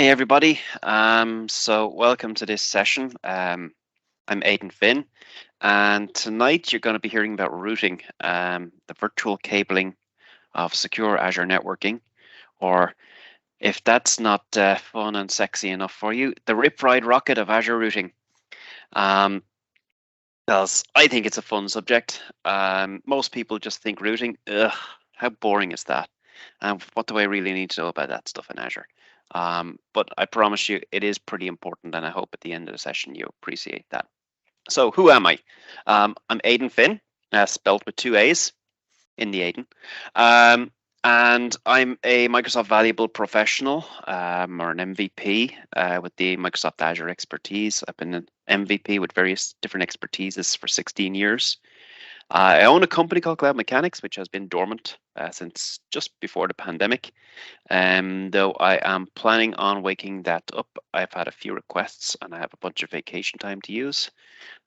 Hey everybody, so welcome to this session. I'm Aidan Finn, and tonight you're going to be hearing about routing, the virtual cabling of secure Azure networking, or if that's not fun and sexy enough for you, the rip-ride rocket of Azure routing. Um, because I think it's a fun subject. Most people just think routing, ugh, how boring is that? And what do I really need to know about that stuff in Azure? But I promise you, it is pretty important, and I hope at the end of the session you appreciate that. So, who am I? I'm Aidan Finn, spelled with two A's in the Aidan. Um, and I'm a Microsoft Valuable Professional, or an MVP, with the Microsoft Azure expertise. I've been an MVP with various different expertises for 16 years. I own a company called Cloud Mechanics, which has been dormant since just before the pandemic. Though I am planning on waking that up. I've had a few requests and I have a bunch of vacation time to use.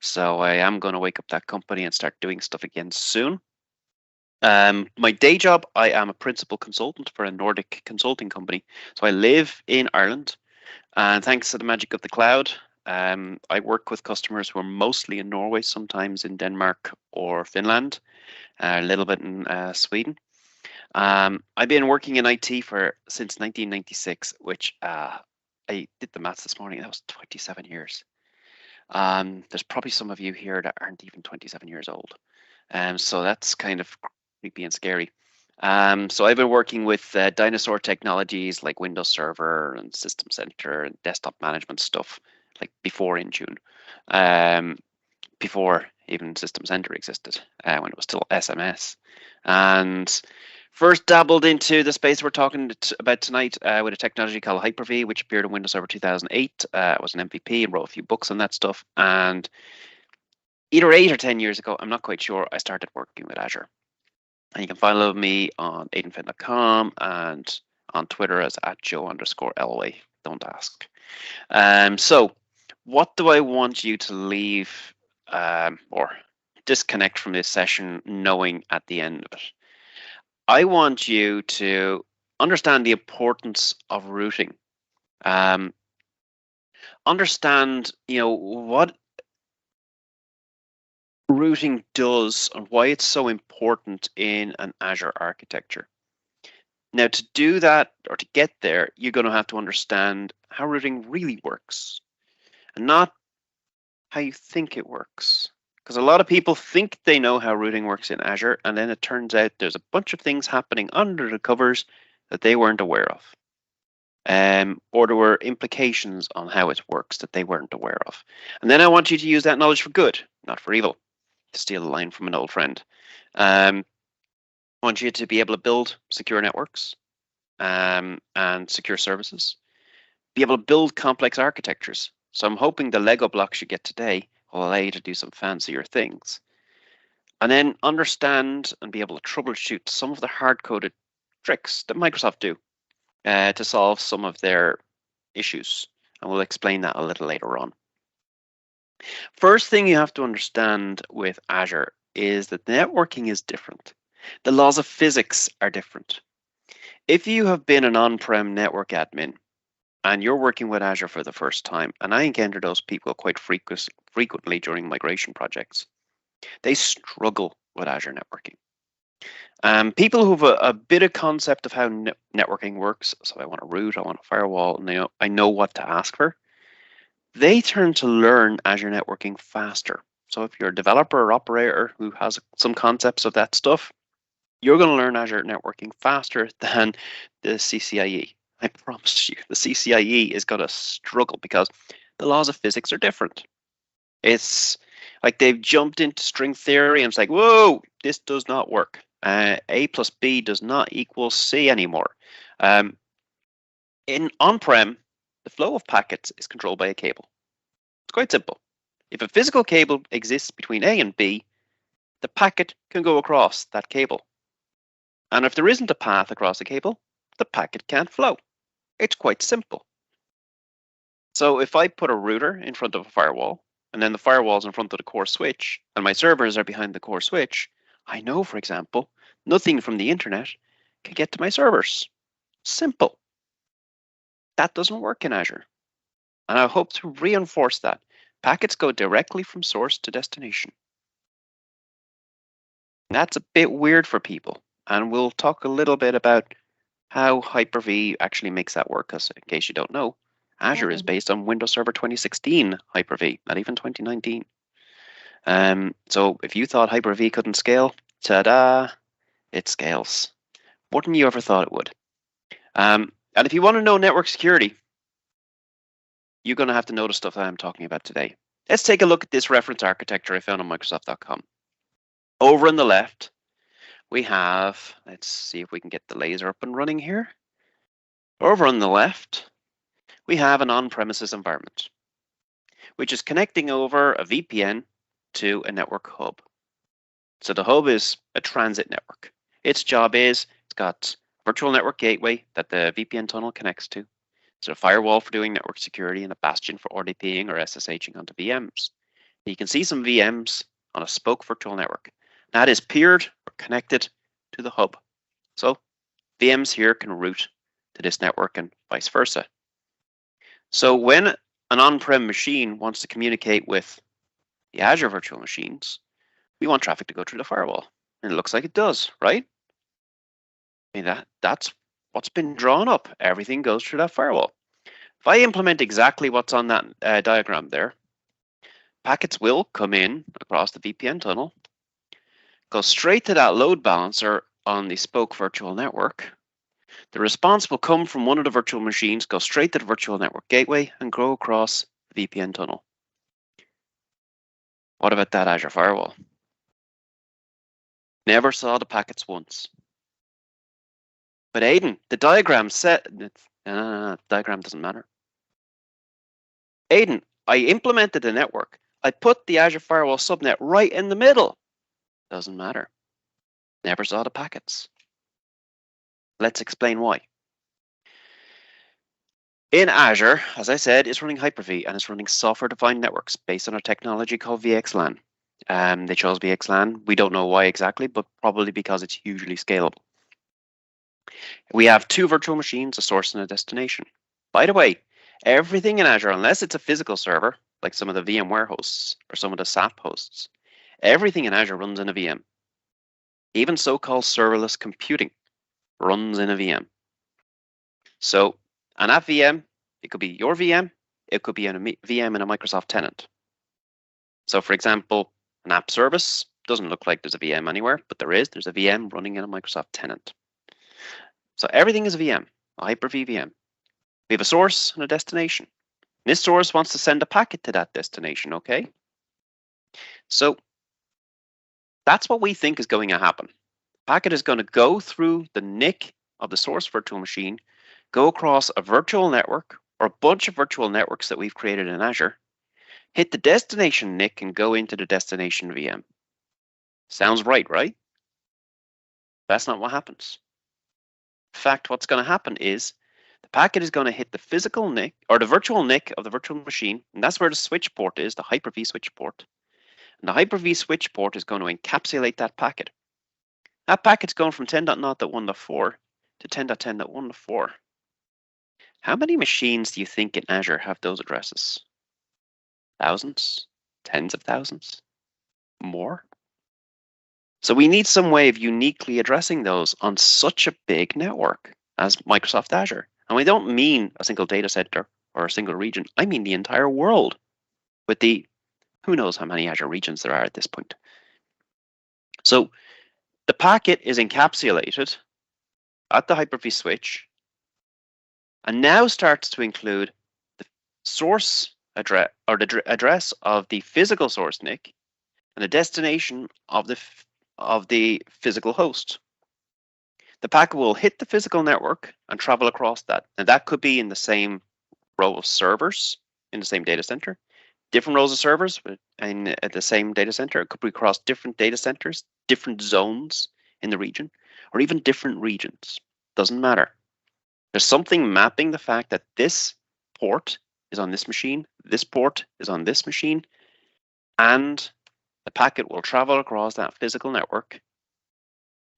So I am going to wake up that company and start doing stuff again soon. My day job, I am a principal consultant for a Nordic consulting company. So I live in Ireland, and thanks to the magic of the cloud, I work with customers who are mostly in Norway, sometimes in Denmark or Finland, a little bit in Sweden. I've been working in IT for since 1996, which I did the maths this morning. That was 27 years. There's probably some of you here that aren't even 27 years old. So that's kind of creepy and scary. So I've been working with dinosaur technologies like Windows Server and System Center and desktop management stuff, like before Intune, before even System Center existed, when it was still SMS. And first dabbled into the space we're talking about tonight with a technology called Hyper-V, which appeared in Windows Server 2008. I was an MVP and wrote a few books on that stuff. And either 8 or 10 years ago, I'm not quite sure, I started working with Azure. And you can follow me on aidanfinn.com and on Twitter as @Joe_LA. Don't ask. So what do I want you to leave or disconnect from this session knowing at the end of it? I want you to understand the importance of routing. Understand, what routing does and why it's so important in an Azure architecture. Now, to do that or to get there, you're going to have to understand how routing really works and not how you think it works. Because a lot of people think they know how routing works in Azure, and then it turns out there's a bunch of things happening under the covers that they weren't aware of. Or there were implications on how it works that they weren't aware of. And then I want you to use that knowledge for good, not for evil. To steal a line from an old friend. I want you to be able to build secure networks and secure services, be able to build complex architectures. So I'm hoping the Lego blocks you get today will allow you to do some fancier things. And then understand and be able to troubleshoot some of the hard-coded tricks that Microsoft do to solve some of their issues. And we'll explain that a little later on. First thing you have to understand with Azure is that networking is different. The laws of physics are different. If you have been an on-prem network admin and you're working with Azure for the first time, and I encounter those people quite frequently during migration projects, they struggle with Azure networking. People who have a bit of concept of how networking works, so I want a route, I want a firewall, and I know what to ask for, they tend to learn Azure networking faster. So if you're a developer or operator who has some concepts of that stuff, you're going to learn Azure networking faster than the CCIE. I promise you, the CCIE is going to struggle because the laws of physics are different. It's like they've jumped into string theory and it's like, whoa, this does not work. A plus B does not equal C anymore. In on-prem, the flow of packets is controlled by a cable. It's quite simple. If a physical cable exists between A and B, the packet can go across that cable. And if there isn't a path across the cable, the packet can't flow. It's quite simple. So if I put a router in front of a firewall, and then the firewall's in front of the core switch, and my servers are behind the core switch, I know, for example, nothing from the internet can get to my servers. Simple. That doesn't work in Azure. And I hope to reinforce that. Packets go directly from source to destination. That's a bit weird for people. And we'll talk a little bit about how Hyper-V actually makes that work, because in case you don't know, Azure is based on Windows Server 2016 Hyper-V, not even 2019. So if you thought Hyper-V couldn't scale, ta-da, it scales. Wouldn't you ever thought it would? And if you want to know network security, you're going to have to know the stuff that I'm talking about today. Let's take a look at this reference architecture I found on Microsoft.com. Over on the left, we have, let's see if we can get the laser up and running here. Over on the left, we have an on-premises environment, which is connecting over a VPN to a network hub. So the hub is a transit network. Its job is, it's got a virtual network gateway that the VPN tunnel connects to. It's a firewall for doing network security and a bastion for RDPing or SSHing onto VMs. You can see some VMs on a spoke virtual network. That is peered or connected to the hub. So VMs here can route to this network and vice versa. So when an on-prem machine wants to communicate with the Azure virtual machines, we want traffic to go through the firewall. And it looks like it does, right? I mean, that's what's been drawn up. Everything goes through that firewall. If I implement exactly what's on that diagram there, packets will come in across the VPN tunnel, go straight to that load balancer on the spoke virtual network. The response will come from one of the virtual machines, go straight to the virtual network gateway, and go across the VPN tunnel. What about that Azure firewall? Never saw the packets once. But Aidan, the diagram said, diagram doesn't matter. Aidan, I implemented the network. I put the Azure Firewall subnet right in the middle. Doesn't matter. Never saw the packets. Let's explain why. In Azure, as I said, it's running Hyper-V and it's running software-defined networks based on a technology called VXLAN. They chose VXLAN. We don't know why exactly, but probably because it's hugely scalable. We have two virtual machines, a source and a destination. By the way, everything in Azure, unless it's a physical server, like some of the VMware hosts or some of the SAP hosts, everything in Azure runs in a VM. Even so-called serverless computing runs in a VM. So an app VM, it could be your VM, it could be a VM in a Microsoft tenant. So for example, an app service doesn't look like there's a VM anywhere, but there's a VM running in a Microsoft tenant. So everything is a VM, a Hyper-V VM. We have a source and a destination. This source wants to send a packet to that destination, okay? So that's what we think is going to happen. The packet is going to go through the NIC of the source virtual machine, go across a virtual network or a bunch of virtual networks that we've created in Azure, hit the destination NIC and go into the destination VM. Sounds right, right? That's not what happens. In fact, what's going to happen is the packet is going to hit the physical NIC or the virtual NIC of the virtual machine, and that's where the switch port is, the Hyper-V switch port. And the Hyper-V switch port is going to encapsulate that packet. That packet's going from 10.0.1.4 to 10.10.1.4. How many machines do you think in Azure have those addresses? Thousands? Tens of thousands? More? So we need some way of uniquely addressing those on such a big network as Microsoft Azure. And we don't mean a single data center or a single region. I mean the entire world with the, who knows how many Azure regions there are at this point. So the packet is encapsulated at the Hyper-V switch and now starts to include the source address or the address of the physical source NIC and the destination of the physical host. The packet will hit the physical network and travel across that. And that could be in the same row of servers in the same data center, different rows of servers at the same data center. It could be across different data centers, different zones in the region, or even different regions. Doesn't matter. There's something mapping the fact that this port is on this machine, this port is on this machine, and the packet will travel across that physical network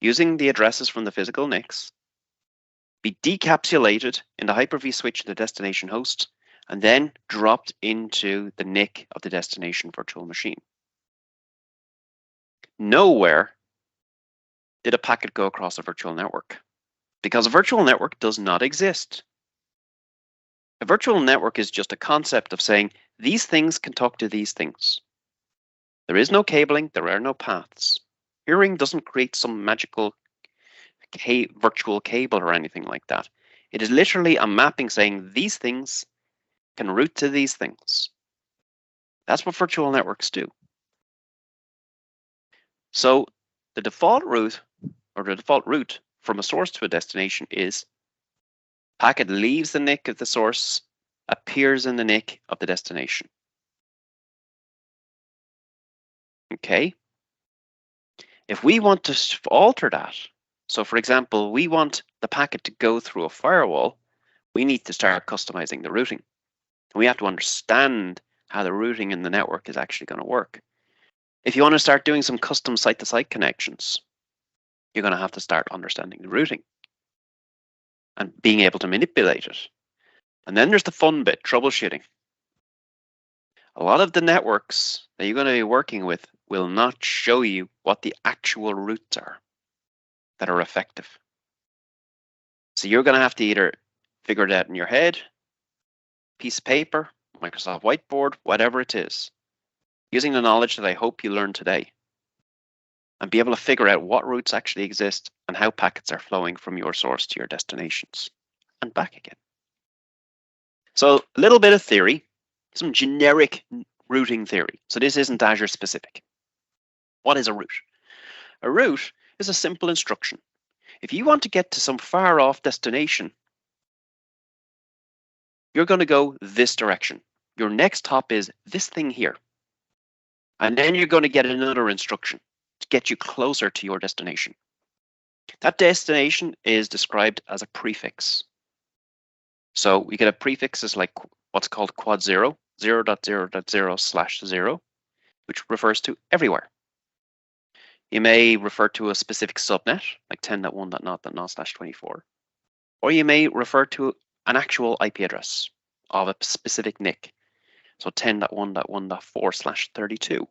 using the addresses from the physical NICs, be decapsulated in the Hyper-V switch of the destination host, and then dropped into the NIC of the destination virtual machine. Nowhere did a packet go across a virtual network, because a virtual network does not exist. A virtual network is just a concept of saying these things can talk to these things. There is no cabling, there are no paths. Peering doesn't create some magical virtual cable or anything like that. It is literally a mapping saying these things can route to these things. That's what virtual networks do. So the default route, or the default route from a source to a destination is packet leaves the NIC of the source, appears in the NIC of the destination. Okay. If we want to alter that, so for example, we want the packet to go through a firewall, we need to start customizing the routing. We have to understand how the routing in the network is actually going to work. If you want to start doing some custom site-to-site connections, you're going to have to start understanding the routing and being able to manipulate it. And then there's the fun bit, troubleshooting. A lot of the networks that you're going to be working with will not show you what the actual routes are that are effective. So you're going to have to either figure it out in your head, piece of paper, Microsoft Whiteboard, whatever it is, using the knowledge that I hope you learned today, and be able to figure out what routes actually exist and how packets are flowing from your source to your destinations and back again. So a little bit of theory, some generic routing theory. So this isn't Azure specific. What is a route? A route is a simple instruction. If you want to get to some far off destination, you're going to go this direction. Your next hop is this thing here. And then you're going to get another instruction to get you closer to your destination. That destination is described as a prefix. So we get a prefix as like what's called quad 0, 0.0.0/0, which refers to everywhere. You may refer to a specific subnet, like 10.1.0.0/24, or you may refer to an actual IP address of a specific NIC. So 10.1.1.4/32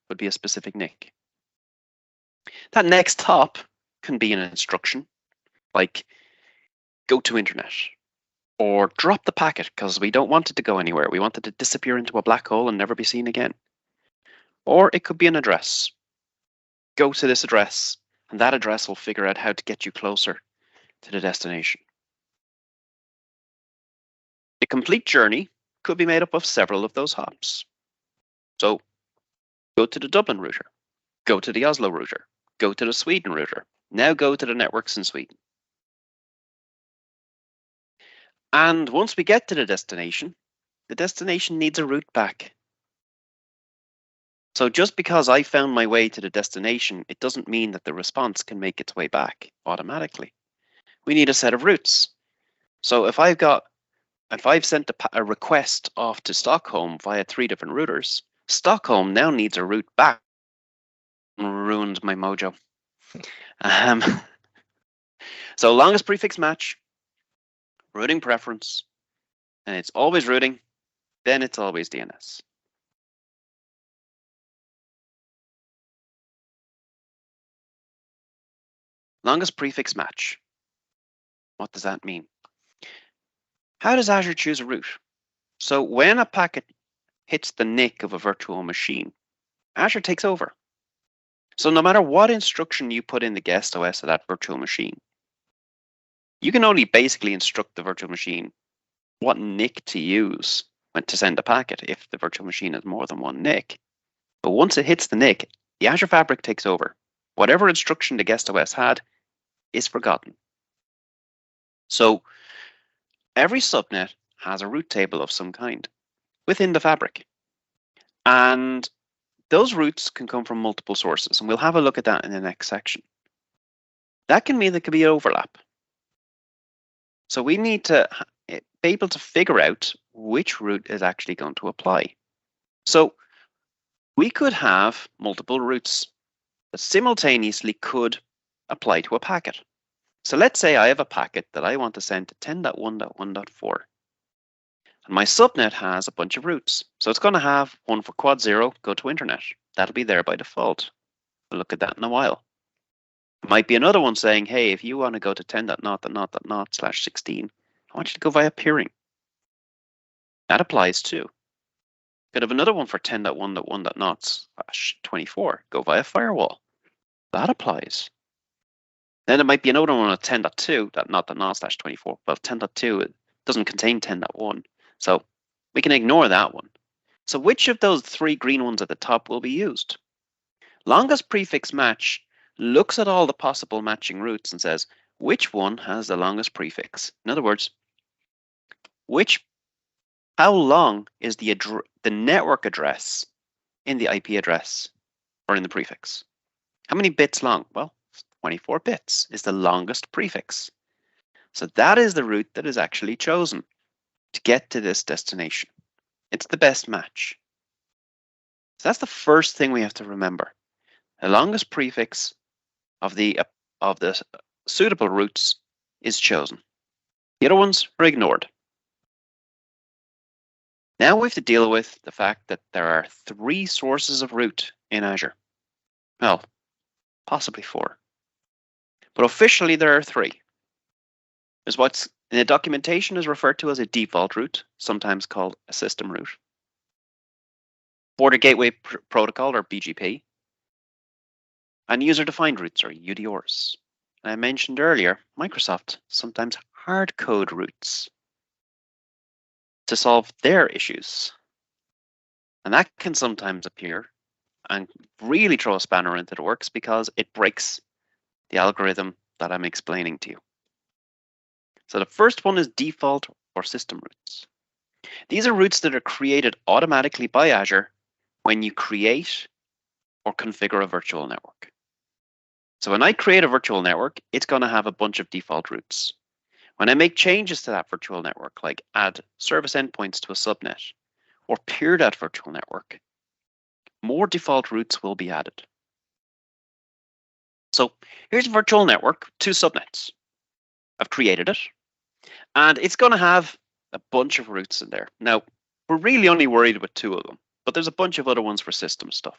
would be a specific NIC. That next hop can be an instruction, like go to internet, or drop the packet because we don't want it to go anywhere. We want it to disappear into a black hole and never be seen again. Or it could be an address. Go to this address, and that address will figure out how to get you closer to the destination. A complete journey could be made up of several of those hops. So go to the Dublin router, go to the Oslo router, go to the Sweden router, now go to the networks in Sweden. And once we get to the destination needs a route back. So just because I found my way to the destination, it doesn't mean that the response can make its way back automatically. We need a set of routes. So if I've sent a request off to Stockholm via 3 different routers, Stockholm now needs a route back. Ruined my mojo. So long as prefix match, routing preference, and it's always routing, then it's always DNS. Long as prefix match. What does that mean? How does Azure choose a route? So when a packet hits the NIC of a virtual machine, Azure takes over. So no matter what instruction you put in the guest OS of that virtual machine, you can only basically instruct the virtual machine what NIC to use when to send a packet if the virtual machine has more than one NIC. But once it hits the NIC, the Azure Fabric takes over. Whatever instruction the guest OS had is forgotten. So every subnet has a route table of some kind within the fabric. And those routes can come from multiple sources, and we'll have a look at that in the next section. That can mean there could be overlap. So we need to be able to figure out which route is actually going to apply. So we could have multiple routes that simultaneously could apply to a packet. So let's say I have a packet that I want to send to 10.1.1.4. And my subnet has a bunch of routes. So it's going to have one for quad 0, go to internet. That'll be there by default. We'll look at that in a while. There might be another one saying, hey, if you want to go to 10.0.0.0/16, I want you to go via peering. That applies too. Could have another one for 10.1.1.0/24, go via firewall. That applies. Then there might be another one at 10.2.0.0/24. Well, 10.2 it doesn't contain 10.1, so we can ignore that one. So which of those three green ones at the top will be used? Longest prefix match looks at all the possible matching routes and says, which one has the longest prefix? In other words, how long is the network address in the IP address or in the prefix? How many bits long? Well, 24 bits is the longest prefix. So that is the route that is actually chosen to get to this destination. It's the best match. So that's the first thing we have to remember. The longest prefix of the suitable routes is chosen. The other ones are ignored. Now we have to deal with the fact that there are 3 sources of route in Azure. Well, possibly 4. But officially there are 3. There's what's in the documentation is referred to as a default route, sometimes called a system route. Border Gateway Protocol, or BGP. And user-defined routes, or UDRs. And I mentioned earlier, Microsoft sometimes hard-code routes to solve their issues. And that can sometimes appear and really throw a spanner into the works because it breaks the algorithm that I'm explaining to you. So the first one is default or system routes. These are routes that are created automatically by Azure when you create or configure a virtual network. So when I create a virtual network, it's going to have a bunch of default routes. When I make changes to that virtual network, like add service endpoints to a subnet or peer that virtual network, more default routes will be added. So here's a virtual network, 2 subnets. I've created it, and it's going to have a bunch of routes in there. Now, we're really only worried with 2 of them, but there's a bunch of other ones for system stuff.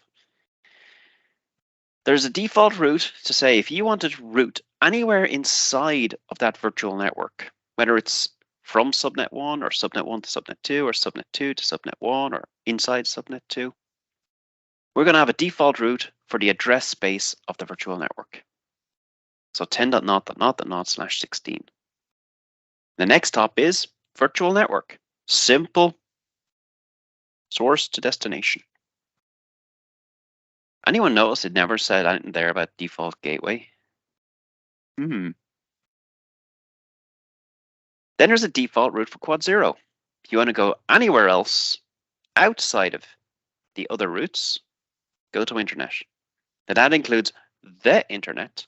There's a default route to say if you wanted to route anywhere inside of that virtual network, whether it's from subnet 1 or subnet 1 to subnet 2 or subnet 2 to subnet 1 or inside subnet 2, we're going to have a default route for the address space of the virtual network. So 10.0.0.0/16. The next top is virtual network. Simple source to destination. Anyone notice it never said anything there about default gateway? Then there's a default route for quad 0. If you want to go anywhere else outside of the other routes, go to internet. Now that includes the internet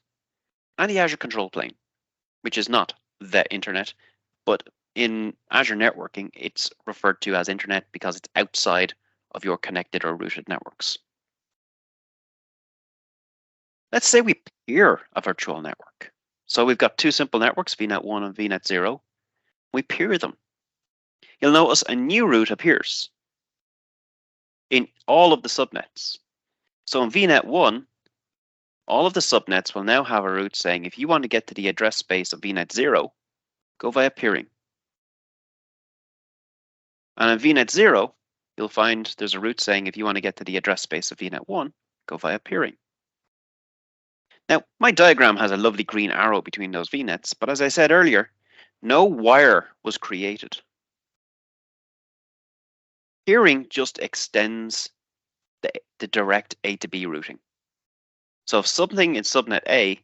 and the Azure control plane, which is not the internet, but in Azure networking, it's referred to as internet because it's outside of your connected or routed networks. Let's say we peer a virtual network. So we've got 2 simple networks, VNet 1 and VNet 0. We peer them. You'll notice a new route appears in all of the subnets. So in VNet 1, all of the subnets will now have a route saying if you want to get to the address space of VNet 0, go via peering. And in VNet 0, you'll find there's a route saying if you want to get to the address space of VNet 1, go via peering. Now, my diagram has a lovely green arrow between those VNets, but as I said earlier, no wire was created. Peering just extends the direct A to B routing. So if something in subnet A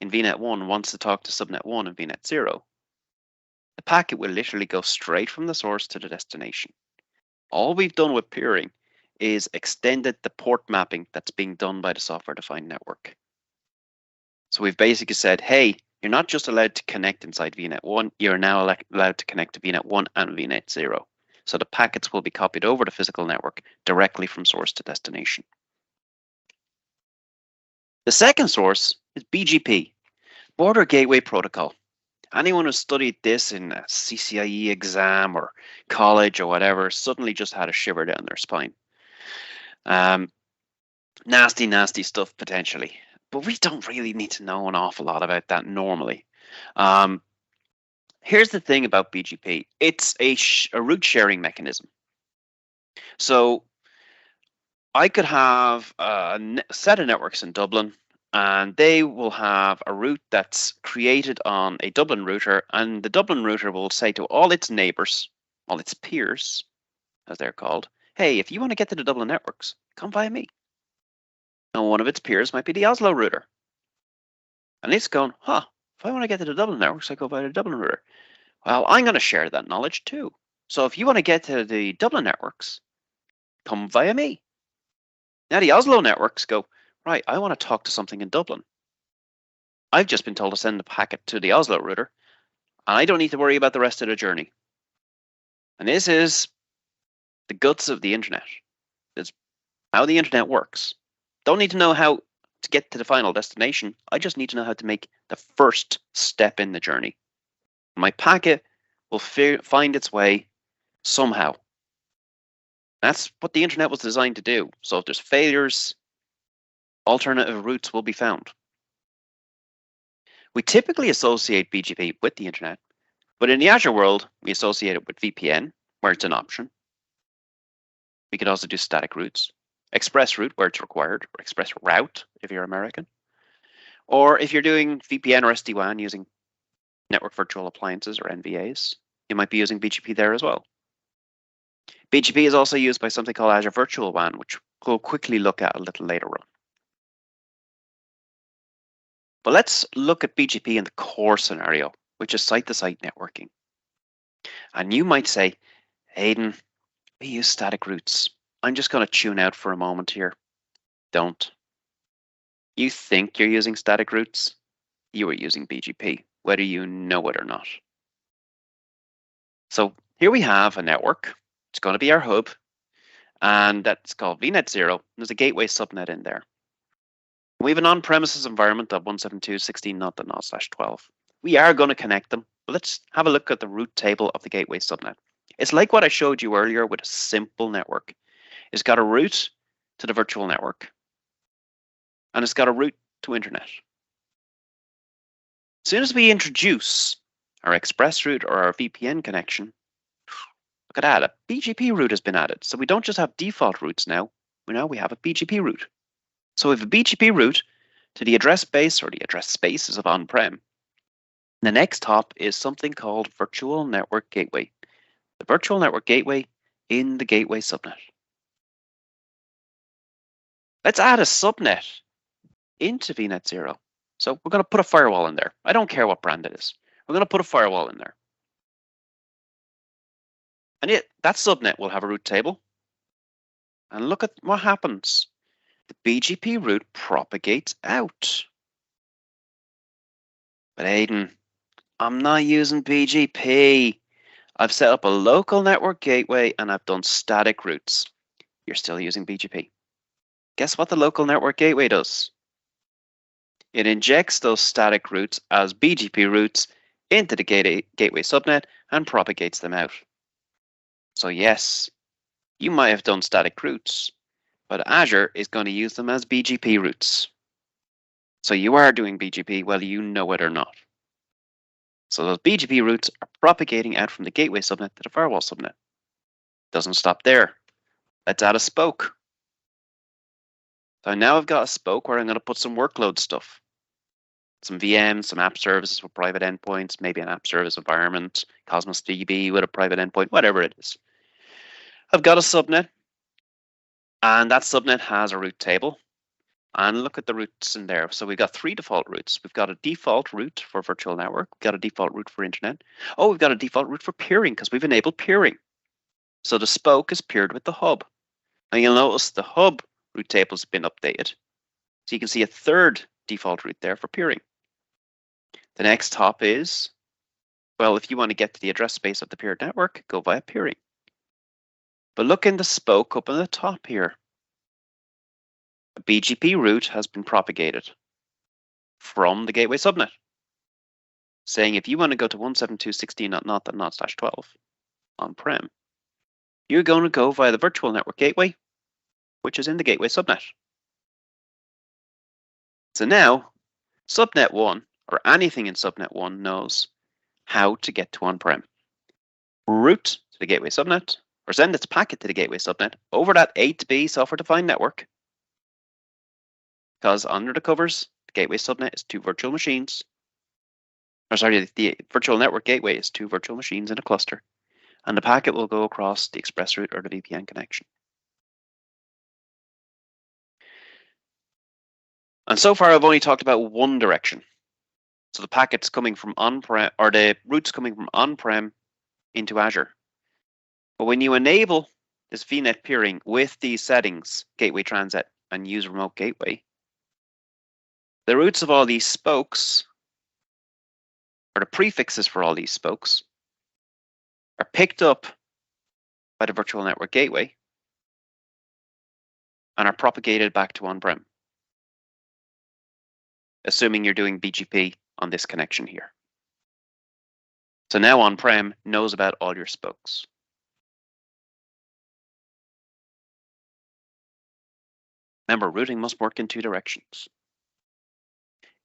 in VNet 1 wants to talk to subnet 1 in VNet 0, the packet will literally go straight from the source to the destination. All we've done with peering is extended the port mapping that's being done by the software-defined network. So we've basically said, hey, you're not just allowed to connect inside VNet 1, you're now allowed to connect to VNet 1 and VNet 0. So the packets will be copied over the physical network directly from source to destination. The second source is BGP. Border Gateway Protocol. Anyone who studied this in a CCIE exam or college or whatever suddenly just had a shiver down their spine. Nasty, nasty stuff potentially, but we don't really need to know an awful lot about that normally. Here's the thing about BGP. It's a route sharing mechanism. So I could have a set of networks in Dublin, and they will have a route that's created on a Dublin router, and the Dublin router will say to all its neighbors, all its peers, as they're called, hey, if you want to get to the Dublin networks, come via me. And one of its peers might be the Oslo router. And it's going, if I want to get to the Dublin networks, I go via the Dublin router. Well, I'm going to share that knowledge too. So if you want to get to the Dublin networks, come via me. Now the Oslo networks go, right, I want to talk to something in Dublin. I've just been told to send a packet to the Oslo router, and I don't need to worry about the rest of the journey. And this is the guts of the internet. It's how the internet works. Don't need to know how to get to the final destination. I just need to know how to make the first step in the journey. My packet will find its way somehow. That's what the internet was designed to do. So if there's failures, alternative routes will be found. We typically associate BGP with the internet, but in the Azure world, we associate it with VPN, where it's an option. We could also do static routes, express route where it's required, or express route if you're American. Or if you're doing VPN or SD-WAN using network virtual appliances or NVAs, you might be using BGP there as well. BGP is also used by something called Azure Virtual WAN, which we'll quickly look at a little later on. But let's look at BGP in the core scenario, which is site-to-site networking. And you might say, Aidan, we use static routes. I'm just going to tune out for a moment here. Don't. You think you're using static routes? You are using BGP, whether you know it or not. So here we have a network. It's going to be our hub, and that's called VNet0. There's a gateway subnet in there. We have an on-premises environment of 172.16.0.0/12. We are going to connect them, but let's have a look at the route table of the gateway subnet. It's like what I showed you earlier with a simple network. It's got a route to the virtual network, and it's got a route to internet. As soon as we introduce our express route or our VPN connection, look at that, a BGP route has been added. So we don't just have default routes now, we have a BGP route. So we have a BGP route to the address base or the address spaces of on-prem. The next hop is something called Virtual Network Gateway. The Virtual Network Gateway in the Gateway subnet. Let's add a subnet into VNet0. So we're going to put a firewall in there. I don't care what brand it is. We're going to put a firewall in there. And that subnet will have a route table. And look at what happens. The BGP route propagates out. But Aidan, I'm not using BGP. I've set up a local network gateway and I've done static routes. You're still using BGP. Guess what the local network gateway does? It injects those static routes as BGP routes into the gateway subnet and propagates them out. So yes, you might have done static routes, but Azure is going to use them as BGP routes. So you are doing BGP whether you know it or not. So those BGP routes are propagating out from the gateway subnet to the firewall subnet. Doesn't stop there. Let's add a spoke. So now I've got a spoke where I'm going to put some workload stuff. Some VMs, some app services with private endpoints, maybe an app service environment, Cosmos DB with a private endpoint, whatever it is. I've got a subnet, and that subnet has a route table. And look at the routes in there. So we've got 3 default routes. We've got a default route for virtual network. We've got a default route for internet. Oh, we've got a default route for peering because we've enabled peering. So the spoke is paired with the hub. And you'll notice the hub route table has been updated. So you can see a 3rd default route there for peering. The next hop is, well, if you want to get to the address space of the paired network, go via peering. But look in the spoke up on the top here. A BGP route has been propagated from the gateway subnet. saying if you want to go to 172.16.0.0/12 on-prem, you're going to go via the virtual network gateway, which is in the gateway subnet. So now, subnet 1, or anything in subnet 1, knows how to get to on-prem. Route to the gateway subnet, or send its packet to the gateway subnet over that A to B software-defined network, because under the covers, the gateway subnet is 2 virtual machines. Or sorry, the virtual network gateway is 2 virtual machines in a cluster, and the packet will go across the express route or the VPN connection. And so far, I've only talked about one direction. So the packets coming from on-prem, or the routes coming from on-prem into Azure. But when you enable this VNet peering with these settings, gateway transit and use remote gateway, the routes of all these spokes, or the prefixes for all these spokes, are picked up by the virtual network gateway and are propagated back to on-prem, assuming you're doing BGP on this connection here. So now on-prem knows about all your spokes. Remember, routing must work in 2 directions.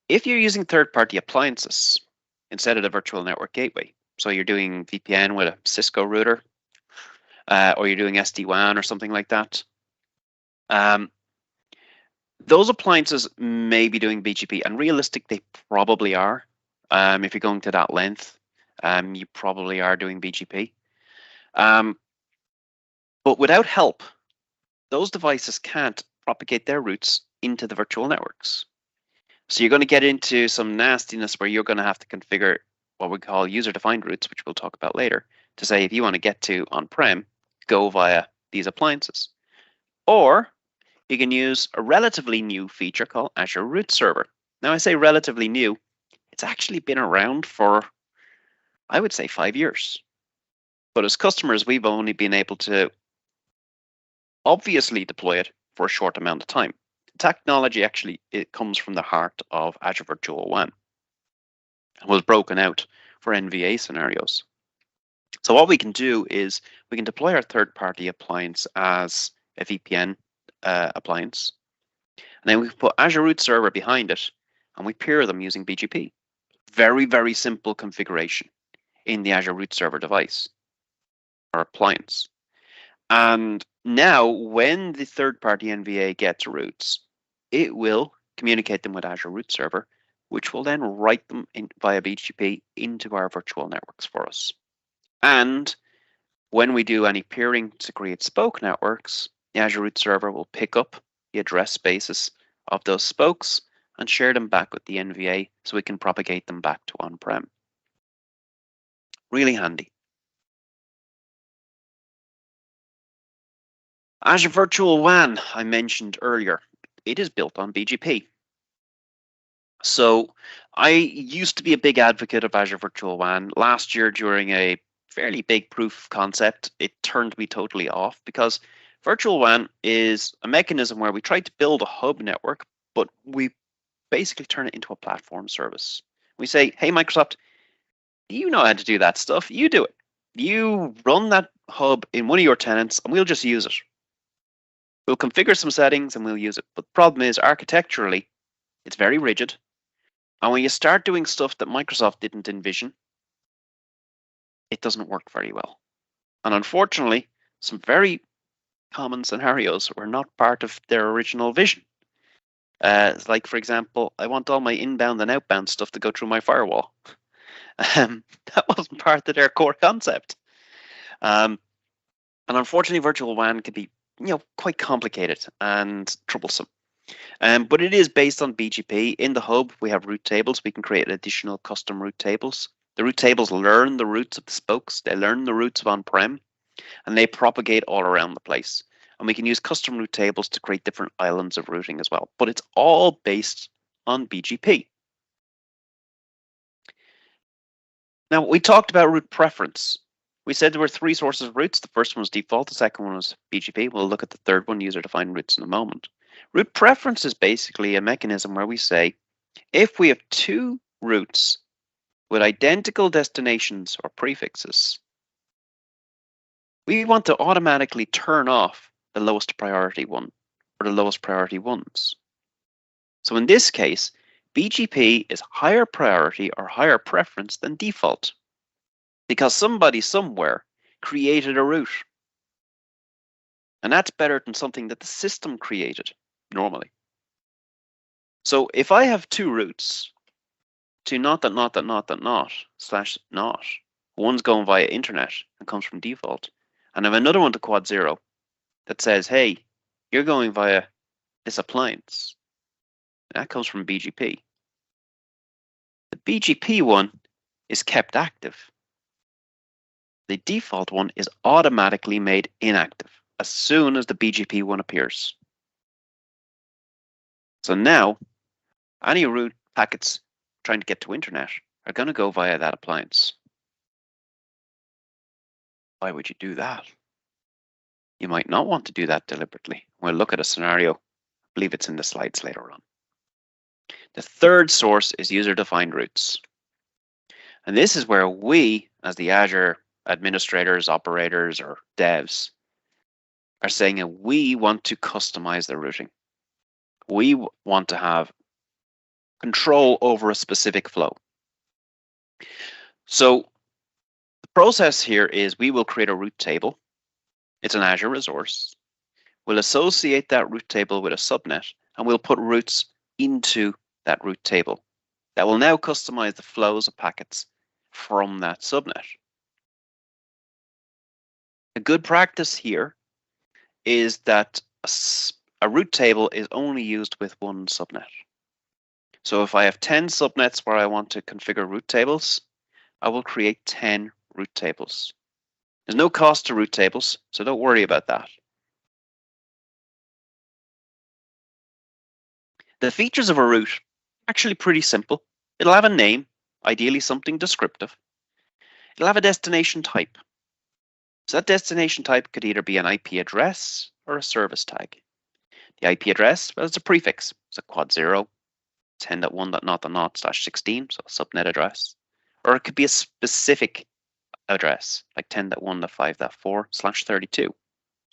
If you're using third-party appliances instead of the virtual network gateway, so you're doing VPN with a Cisco router, or you're doing SD-WAN or something like that, those appliances may be doing BGP, and realistic, they probably are. If you're going to that length, you probably are doing BGP. But without help, those devices can't propagate their routes into the virtual networks. So you're going to get into some nastiness where you're going to have to configure what we call user-defined routes, which we'll talk about later, to say if you want to get to on-prem, go via these appliances. Or you can use a relatively new feature called Azure Route Server. Now, I say relatively new. It's actually been around for, I would say, 5 years. But as customers, we've only been able to obviously deploy it for a short amount of time. The technology actually, it comes from the heart of Azure Virtual WAN and was broken out for NVA scenarios. So what we can do is we can deploy our third-party appliance as a VPN appliance. And then we put Azure Route Server behind it, and we pair them using BGP. Very, very simple configuration in the Azure Route Server device or appliance. And now when the third-party NVA gets routes, it will communicate them with Azure Route Server, which will then write them in via BGP into our virtual networks for us. And when we do any peering to create spoke networks, the Azure Route Server will pick up the address spaces of those spokes and share them back with the NVA so we can propagate them back to on-prem. Really handy. Azure Virtual WAN, I mentioned earlier, it is built on BGP. So I used to be a big advocate of Azure Virtual WAN. Last year, during a fairly big proof of concept, it turned me totally off because Virtual WAN is a mechanism where we try to build a hub network, but we basically turn it into a platform service. We say, hey, Microsoft, you know how to do that stuff. You do it. You run that hub in one of your tenants, and we'll just use it. We'll configure some settings, and we'll use it. But the problem is, architecturally, it's very rigid. And when you start doing stuff that Microsoft didn't envision, it doesn't work very well. And unfortunately, some very common scenarios were not part of their original vision. Like, for example, I want all my inbound and outbound stuff to go through my firewall. That wasn't part of their core concept. And unfortunately, virtual WAN can be, quite complicated and troublesome. But it is based on BGP. In the hub, we have route tables. We can create additional custom route tables. The route tables learn the routes of the spokes. They learn the routes of on-prem, and they propagate all around the place. And we can use custom route tables to create different islands of routing as well. But it's all based on BGP. Now, we talked about route preference. We said there were 3 sources of routes. The first one was default. The second one was BGP. We'll look at the third one, user-defined routes, in a moment. Route preference is basically a mechanism where we say, if we have 2 routes with identical destinations or prefixes, we want to automatically turn off the lowest priority one or the lowest priority ones. So in this case, BGP is higher priority or higher preference than default because somebody somewhere created a route. And that's better than something that the system created normally. So if I have two routes to not, slash not, one's going via internet and comes from default, and I have another one to quad 0 that says, hey, you're going via this appliance. That comes from BGP. The BGP one is kept active. The default one is automatically made inactive as soon as the BGP one appears. So now, any route packets trying to get to internet are going to go via that appliance. Why would you do that? You might not want to do that deliberately. We'll look at a scenario. I believe it's in the slides later on. The third source is user-defined routes. And this is where we, as the Azure administrators, operators, or devs, are saying that we want to customize the routing. We want to have control over a specific flow. So the process here is we will create a route table. It's an Azure resource. We'll associate that route table with a subnet, and we'll put routes into that route table. That will now customize the flows of packets from that subnet. A good practice here is that a route table is only used with one subnet. So if I have 10 subnets where I want to configure route tables, I will create 10 route tables. There's no cost to route tables, so don't worry about that. The features of a route are actually pretty simple. It'll have a name, ideally something descriptive. It'll have a destination type. So that destination type could either be an IP address or a service tag. The IP address, well, it's a prefix. It's a quad 0, 10.1.0.0/16, so a subnet address. Or it could be a specific address, like 10.1.5.4/32.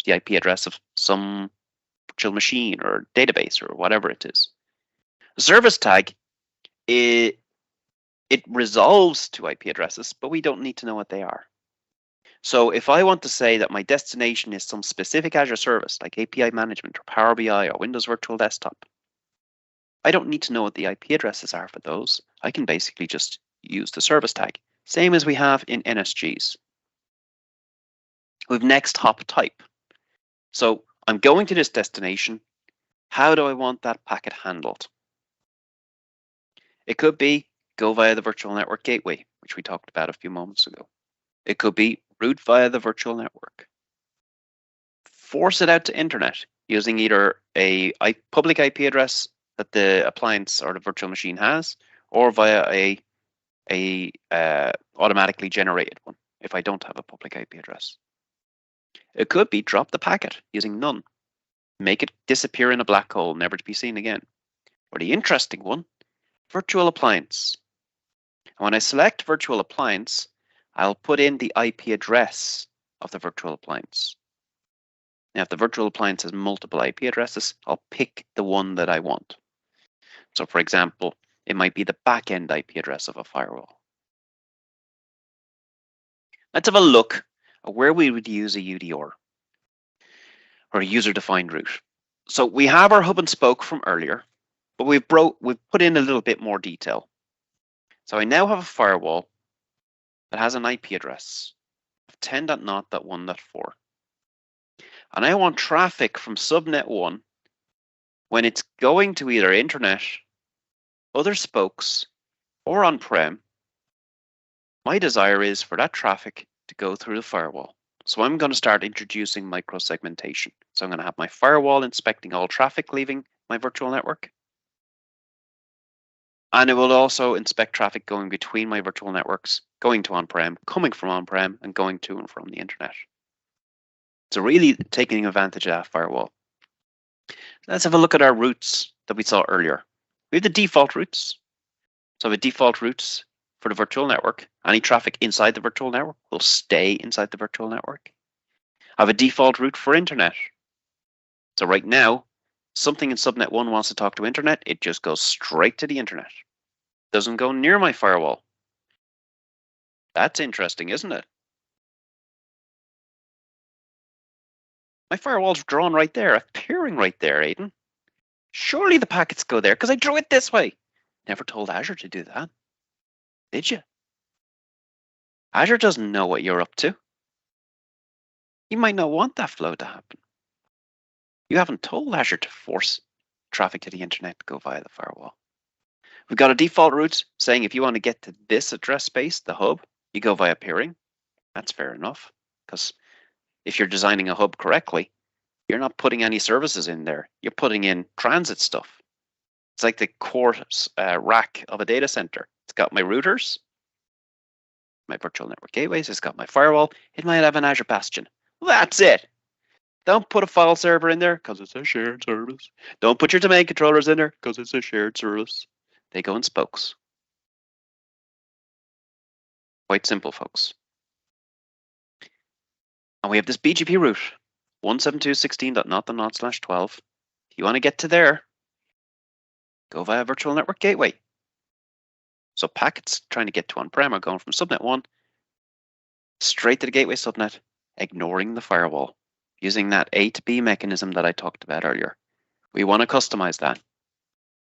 The IP address of some virtual machine or database or whatever it is. A service tag, it resolves to IP addresses, but we don't need to know what they are. So if I want to say that my destination is some specific Azure service, like API management or Power BI or Windows Virtual Desktop, I don't need to know what the IP addresses are for those. I can basically just use the service tag, same as we have in NSGs. We have next hop type. So I'm going to this destination. How do I want that packet handled? It could be go via the virtual network gateway, which we talked about a few moments ago. It could be route via the virtual network. Force it out to internet using either a public IP address that the appliance or the virtual machine has, or via a automatically generated one if I don't have a public IP address. It could be drop the packet using none. Make it disappear in a black hole, never to be seen again. Or the interesting one, virtual appliance. And when I select virtual appliance, I'll put in the IP address of the virtual appliance. Now, if the virtual appliance has multiple IP addresses, I'll pick the one that I want. So for example, it might be the backend IP address of a firewall. Let's have a look at where we would use a UDR, or a user-defined route. So we have our hub and spoke from earlier, but we've put in a little bit more detail. So I now have a firewall that has an IP address of 10.0.1.4. And I want traffic from subnet 1 when it's going to either internet, other spokes, or on-prem. My desire is for that traffic to go through the firewall. So I'm going to start introducing micro-segmentation. So I'm going to have my firewall inspecting all traffic leaving my virtual network. And it will also inspect traffic going between my virtual networks, going to on-prem, coming from on-prem, and going to and from the internet. So really taking advantage of that firewall. Let's have a look at our routes that we saw earlier. We have the default routes. So the default routes for the virtual network. Any traffic inside the virtual network will stay inside the virtual network. I have a default route for internet. So right now, something in subnet 1 wants to talk to internet, it just goes straight to the internet. Doesn't go near my firewall. That's interesting, isn't it? My firewall's drawn right there, appearing right there, Aidan. Surely the packets go there because I drew it this way. Never told Azure to do that, did you? Azure doesn't know what you're up to. You might not want that flow to happen. You haven't told Azure to force traffic to the internet to go via the firewall. We've got a default route saying if you want to get to this address space, the hub, you go via peering. That's fair enough, because if you're designing a hub correctly, you're not putting any services in there. You're putting in transit stuff. It's like the core rack of a data center. It's got my routers, my virtual network gateways, it's got my firewall. It might have an Azure Bastion. Well, that's it. Don't put a file server in there because it's a shared service. Don't put your domain controllers in there because it's a shared service. They go in spokes. Quite simple, folks. And we have this BGP route, 172.16.0.0/12. If you want to get to there, go via virtual network gateway. So packets trying to get to on-prem are going from subnet 1 straight to the gateway subnet, ignoring the firewall, using that A to B mechanism that I talked about earlier. We want to customize that.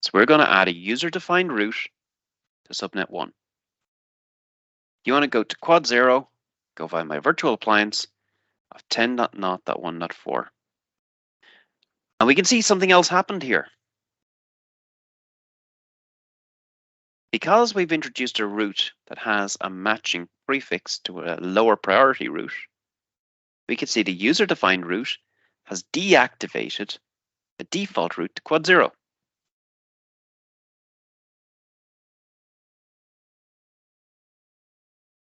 So we're going to add a user-defined route to subnet 1. You want to go to quad 0, go via my virtual appliance of 10.0.1.4. And we can see something else happened here. Because we've introduced a route that has a matching prefix to a lower priority route, we can see the user-defined route has deactivated the default route to quad 0.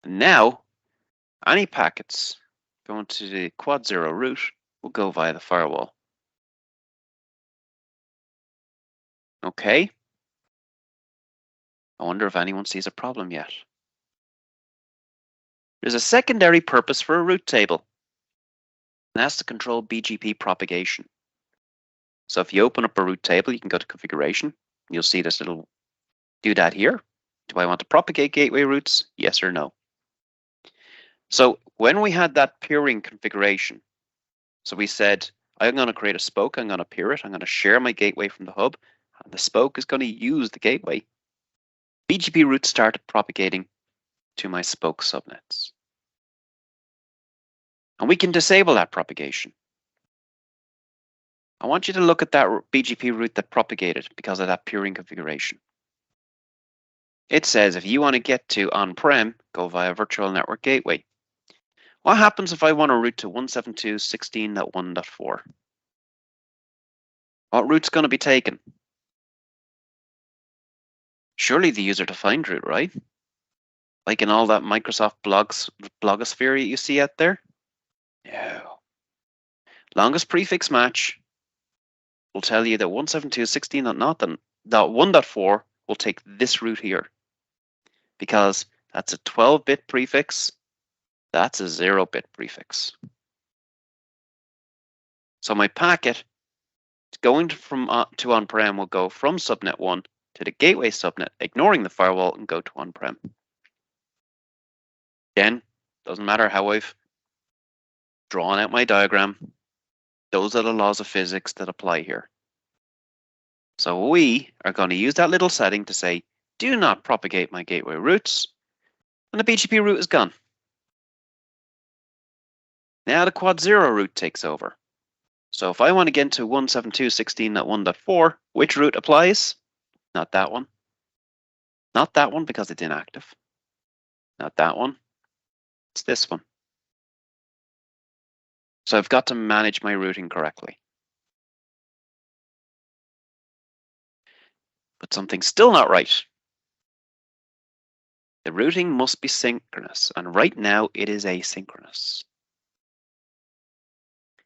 And now, any packets going to the quad 0 route will go via the firewall. Okay. I wonder if anyone sees a problem yet. There's a secondary purpose for a route table, and that's to control BGP propagation. So if you open up a route table, you can go to configuration. You'll see this little doodad here. Do I want to propagate gateway routes? Yes or no? So when we had that peering configuration, so we said, I'm going to create a spoke, I'm going to peer it, I'm going to share my gateway from the hub, and the spoke is going to use the gateway. BGP routes started propagating to my spoke subnets. And we can disable that propagation. I want you to look at that BGP route that propagated because of that peering configuration. It says if you want to get to on-prem, go via virtual network gateway. What happens if I want to route to 172.16.1.4? What route's going to be taken? Surely the user-defined route, right? Like in all that Microsoft blogosphere you see out there? No. Longest prefix match will tell you that 172.16.1.4 will take this route here. Because that's a 12-bit prefix, that's a 0-bit prefix. So my packet going from to on-prem will go from subnet 1 to the gateway subnet, ignoring the firewall, and go to on-prem. Again, doesn't matter how I've drawn out my diagram. Those are the laws of physics that apply here. So we are going to use that little setting to say, do not propagate my gateway routes, and the BGP route is gone. Now the quad 0 route takes over. So if I want to get into 172.16.1.4, which route applies? Not that one. Not that one because it's inactive. Not that one. It's this one. So I've got to manage my routing correctly. But something's still not right. The routing must be synchronous, and right now it is asynchronous.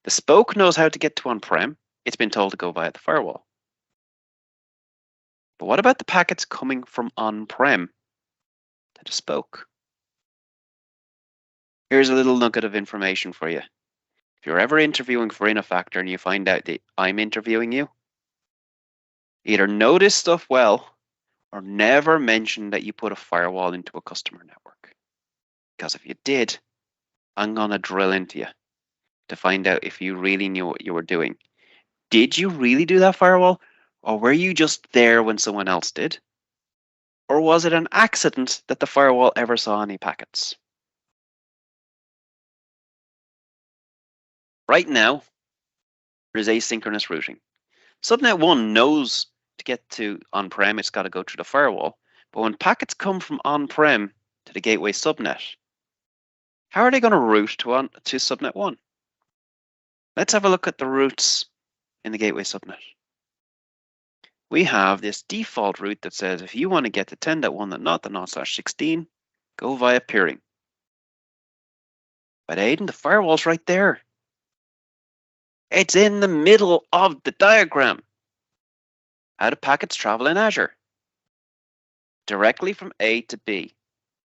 The spoke knows how to get to on-prem. It's been told to go via the firewall. But what about the packets coming from on-prem that is spoke. Here's a little nugget of information for you. If you're ever interviewing for InnoFactor and you find out that I'm interviewing you, either know this stuff well or never mention that you put a firewall into a customer network. Because if you did, I'm going to drill into you to find out if you really knew what you were doing. Did you really do that firewall? Or were you just there when someone else did? Or was it an accident that the firewall ever saw any packets? Right now, there's asynchronous routing. Subnet 1 knows to get to on-prem, it's got to go through the firewall. But when packets come from on-prem to the gateway subnet, how are they going to route to Subnet 1? Let's have a look at the routes in the gateway subnet. We have this default route that says if you want to get to 10.1.0.0/16, go via peering. But Aidan, the firewall's right there. It's in the middle of the diagram. How do packets travel in Azure? Directly from A to B.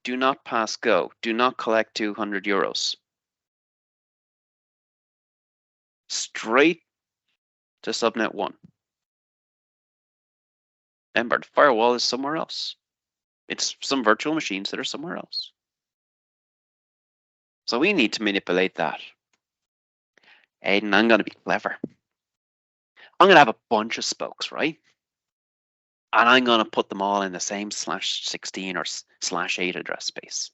Do not pass go. Do not collect 200 euros. Straight to subnet 1. Remember, the firewall is somewhere else. It's some virtual machines that are somewhere else. So we need to manipulate that. Aidan, I'm going to be clever. I'm going to have a bunch of spokes, right? And I'm going to put them all in the same /16 or /8 address space.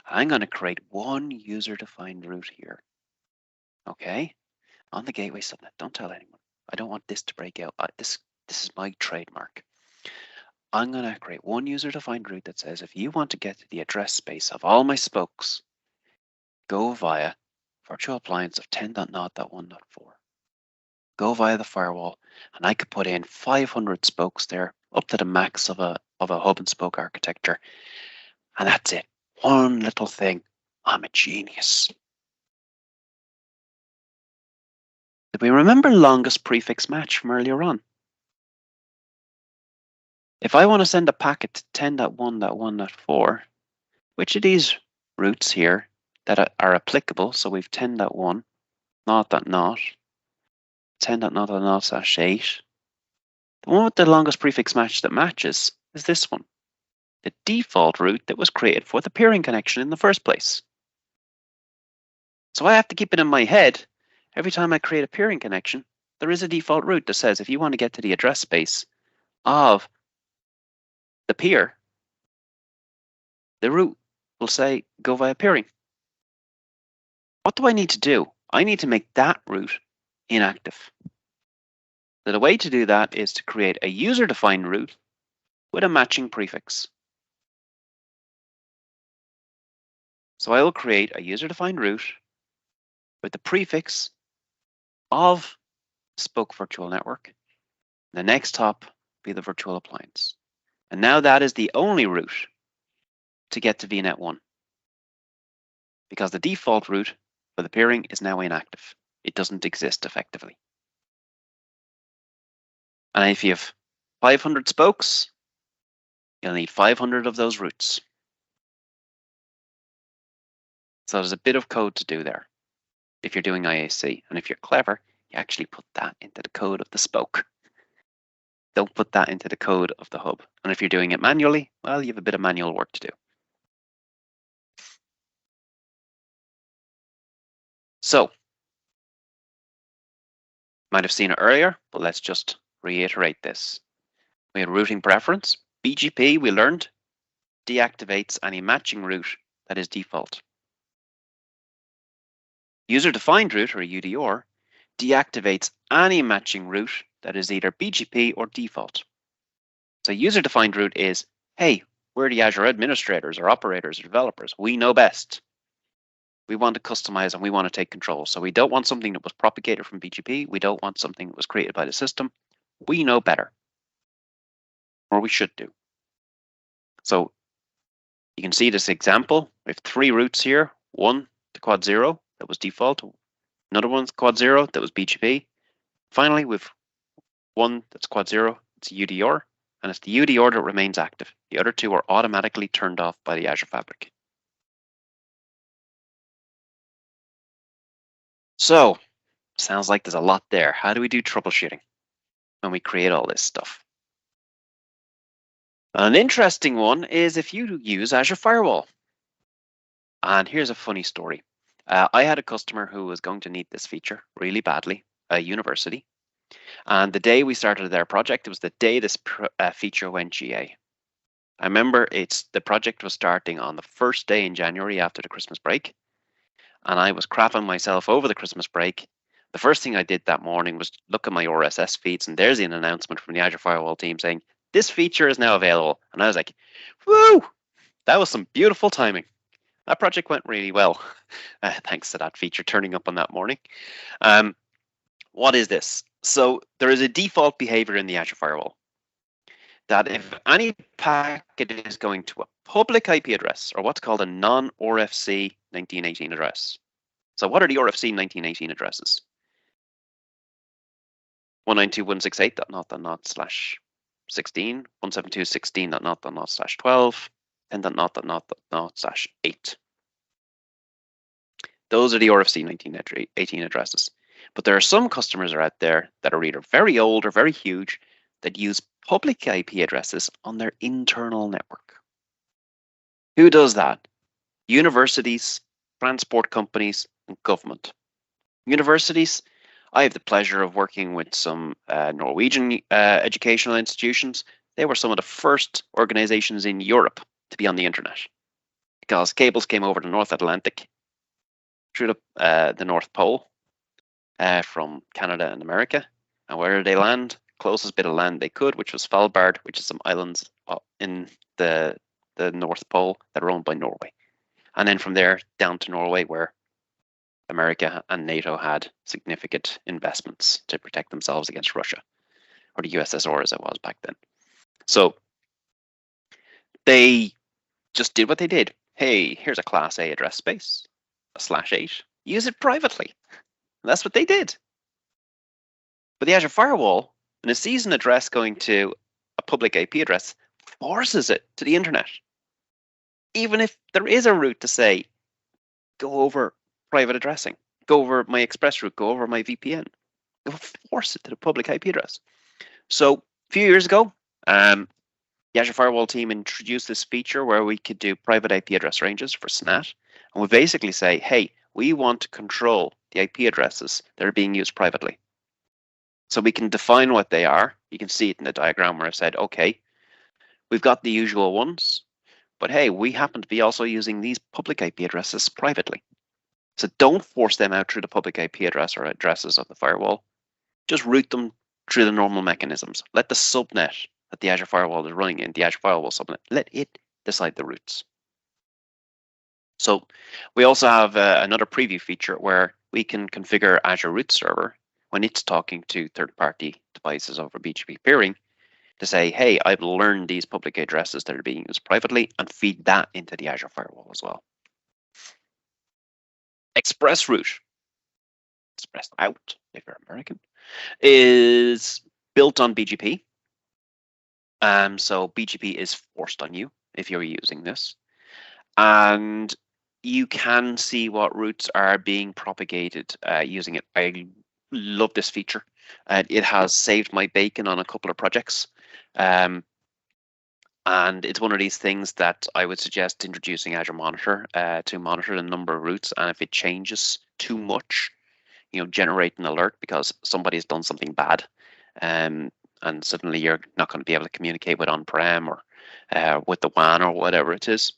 I'm going to create one user-defined route here. Okay? On the gateway subnet. Don't tell anyone. I don't want this to break out. This is my trademark. I'm going to create one user-defined route that says if you want to get to the address space of all my spokes, go via virtual appliance of 10.0.1.4. Go via the firewall, and I could put in 500 spokes there, up to the max of a hub and spoke architecture. And that's it. One little thing. I'm a genius. Did we remember longest prefix match from earlier on? If I want to send a packet to 10.1.1.4, which of these routes here that are applicable, so we've 10.1, 0.0, 10.0.0/8, the one with the longest prefix match that matches is this one, the default route that was created for the peering connection in the first place. So I have to keep it in my head. Every time I create a peering connection, there is a default route that says if you want to get to the address space of the peer, the route will say go via peering. What do I need to do? I need to make that route inactive. So the way to do that is to create a user-defined route with a matching prefix. So I will create a user-defined route with the prefix of spoke virtual network. The next hop be the virtual appliance. And now that is the only route to get to VNet 1. Because the default route for the peering is now inactive. It doesn't exist effectively. And if you have 500 spokes, you'll need 500 of those routes. So there's a bit of code to do there if you're doing IAC. And if you're clever, you actually put that into the code of the spoke. Don't put that into the code of the hub. And if you're doing it manually, well, you have a bit of manual work to do. So, might have seen it earlier, but let's just reiterate this. We had routing preference. BGP, we learned, deactivates any matching route that is default. User-defined route, or UDR, deactivates any matching route that is either BGP or default. So user-defined route is, hey, we're the Azure administrators or operators or developers. We know best. We want to customize and we want to take control. So we don't want something that was propagated from BGP. We don't want something that was created by the system. We know better, or we should do. So you can see this example. We have 3 routes here. One to quad 0 that was default. Another one's quad 0 that was BGP. Finally, we've one that's quad 0, it's a UDR, and it's the UD order that remains active. The other two are automatically turned off by the Azure Fabric. So, sounds like there's a lot there. How do we do troubleshooting when we create all this stuff? An interesting one is if you use Azure Firewall. And here's a funny story. I had a customer who was going to need this feature really badly, a university. And the day we started their project, it was the day this feature went GA. I remember the project was starting on the first day in January after the Christmas break. And I was crapping myself over the Christmas break. The first thing I did that morning was look at my RSS feeds, and there's an announcement from the Azure Firewall team saying, this feature is now available. And I was like, woo, that was some beautiful timing. That project went really well, thanks to that feature turning up on that morning. What is this? So there is a default behavior in the Azure Firewall that if any packet is going to a public IP address, or what's called a non-RFC 1918 address. So what are the RFC 1918 addresses? 192.168.0.0/16, 172.16.0.0/12, 10.0.0.0/8. Those are the RFC 1918 addresses. But there are some customers out there that are either very old or very huge that use public IP addresses on their internal network. Who does that? Universities, transport companies, and government. Universities, I have the pleasure of working with some Norwegian educational institutions. They were some of the first organizations in Europe to be on the internet because cables came over the North Atlantic through the North Pole from Canada and America. And where did they land? Closest bit of land they could, which was Svalbard, which is some islands in the North Pole that are owned by Norway. And then from there down to Norway, where America and NATO had significant investments to protect themselves against Russia, or the USSR as it was back then. So they just did what they did. Hey, here's a Class A address space, a /8. Use it privately. And that's what they did. But the Azure Firewall, when it sees an address going to a public IP address, forces it to the internet. Even if there is a route to say, go over private addressing, go over my express route, go over my VPN, it will force it to the public IP address. So a few years ago, the Azure Firewall team introduced this feature where we could do private IP address ranges for SNAT. And we basically say, hey, we want to control the IP addresses that are being used privately. So we can define what they are. You can see it in the diagram where I've said, okay, we've got the usual ones, but hey, we happen to be also using these public IP addresses privately. So don't force them out through the public IP address or addresses of the firewall. Just route them through the normal mechanisms. Let the subnet that the Azure Firewall is running in, the Azure Firewall subnet, let it decide the routes. So we also have another preview feature where we can configure Azure Root Server when it's talking to third-party devices over BGP peering to say, hey, I've learned these public addresses that are being used privately and feed that into the Azure Firewall as well. Express route, express out if you're American, is built on BGP. So BGP is forced on you if you're using this. And you can see what routes are being propagated using it. I love this feature. It has saved my bacon on a couple of projects. And it's one of these things that I would suggest introducing Azure Monitor to monitor the number of routes. And if it changes too much, generate an alert because somebody's done something bad. And suddenly you're not going to be able to communicate with on-prem or with the WAN or whatever it is.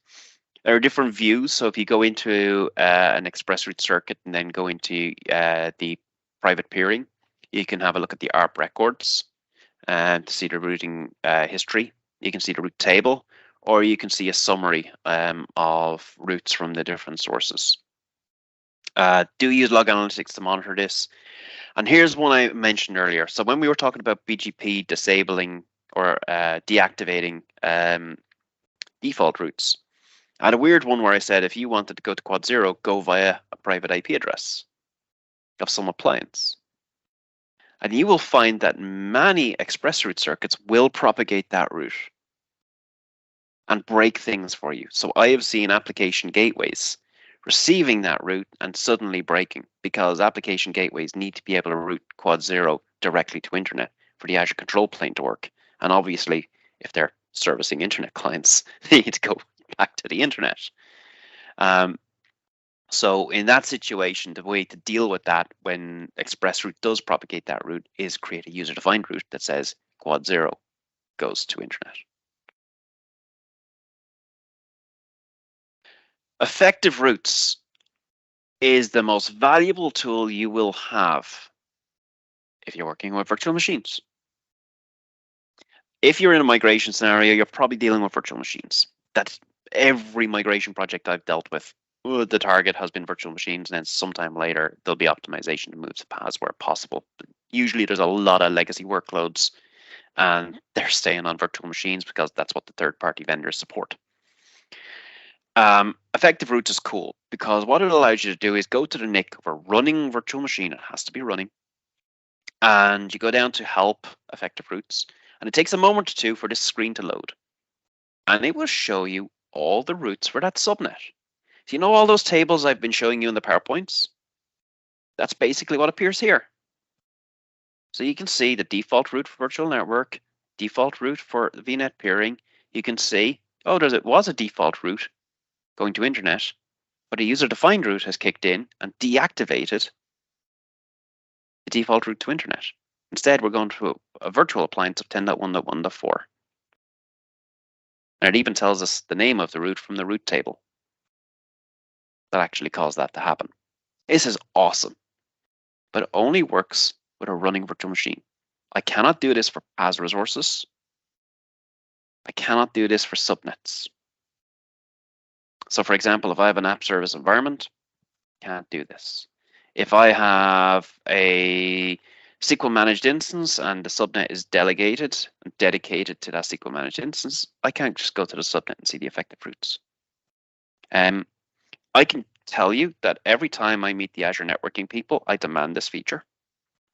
There are different views. So if you go into an express route circuit and then go into the private peering, you can have a look at the ARP records to see the routing history. You can see the route table, or you can see a summary of routes from the different sources. Do use log analytics to monitor this. And here's one I mentioned earlier. So when we were talking about BGP disabling or deactivating default routes, I had a weird one where I said, if you wanted to go to quad 0, go via a private IP address of some appliance. And you will find that many express route circuits will propagate that route and break things for you. So I have seen application gateways receiving that route and suddenly breaking, because application gateways need to be able to route quad 0 directly to internet for the Azure control plane to work. And obviously, if they're servicing internet clients, they need to go back to the internet. So in that situation, the way to deal with that when ExpressRoute does propagate that route is create a user-defined route that says quad 0 goes to internet. Effective routes is the most valuable tool you will have if you're working with virtual machines. If you're in a migration scenario, you're probably dealing with virtual machines. That's every migration project I've dealt with. The target has been virtual machines, and then sometime later there'll be optimization to move to paths where possible. But usually there's a lot of legacy workloads, and they're staying on virtual machines because that's what the third-party vendors support. Effective routes is cool because what it allows you to do is go to the NIC of a running virtual machine. It has to be running. And you go down to help effective routes, and it takes a moment or two for this screen to load. And it will show you all the routes for that subnet. So you know all those tables I've been showing you in the PowerPoints? That's basically what appears here. So you can see the default route for virtual network, default route for VNet peering. You can see, oh, it was a default route going to internet, but a user-defined route has kicked in and deactivated the default route to internet. Instead, we're going to a virtual appliance of 10.1.1.4. And it even tells us the name of the route from the route table that actually caused that to happen. This is awesome, but it only works with a running virtual machine. I cannot do this for PaaS resources. I cannot do this for subnets. So for example, if I have an app service environment, can't do this. If I have a SQL managed instance and the subnet is delegated and dedicated to that SQL managed instance, I can't just go to the subnet and see the effective routes. I can tell you that every time I meet the Azure networking people, I demand this feature.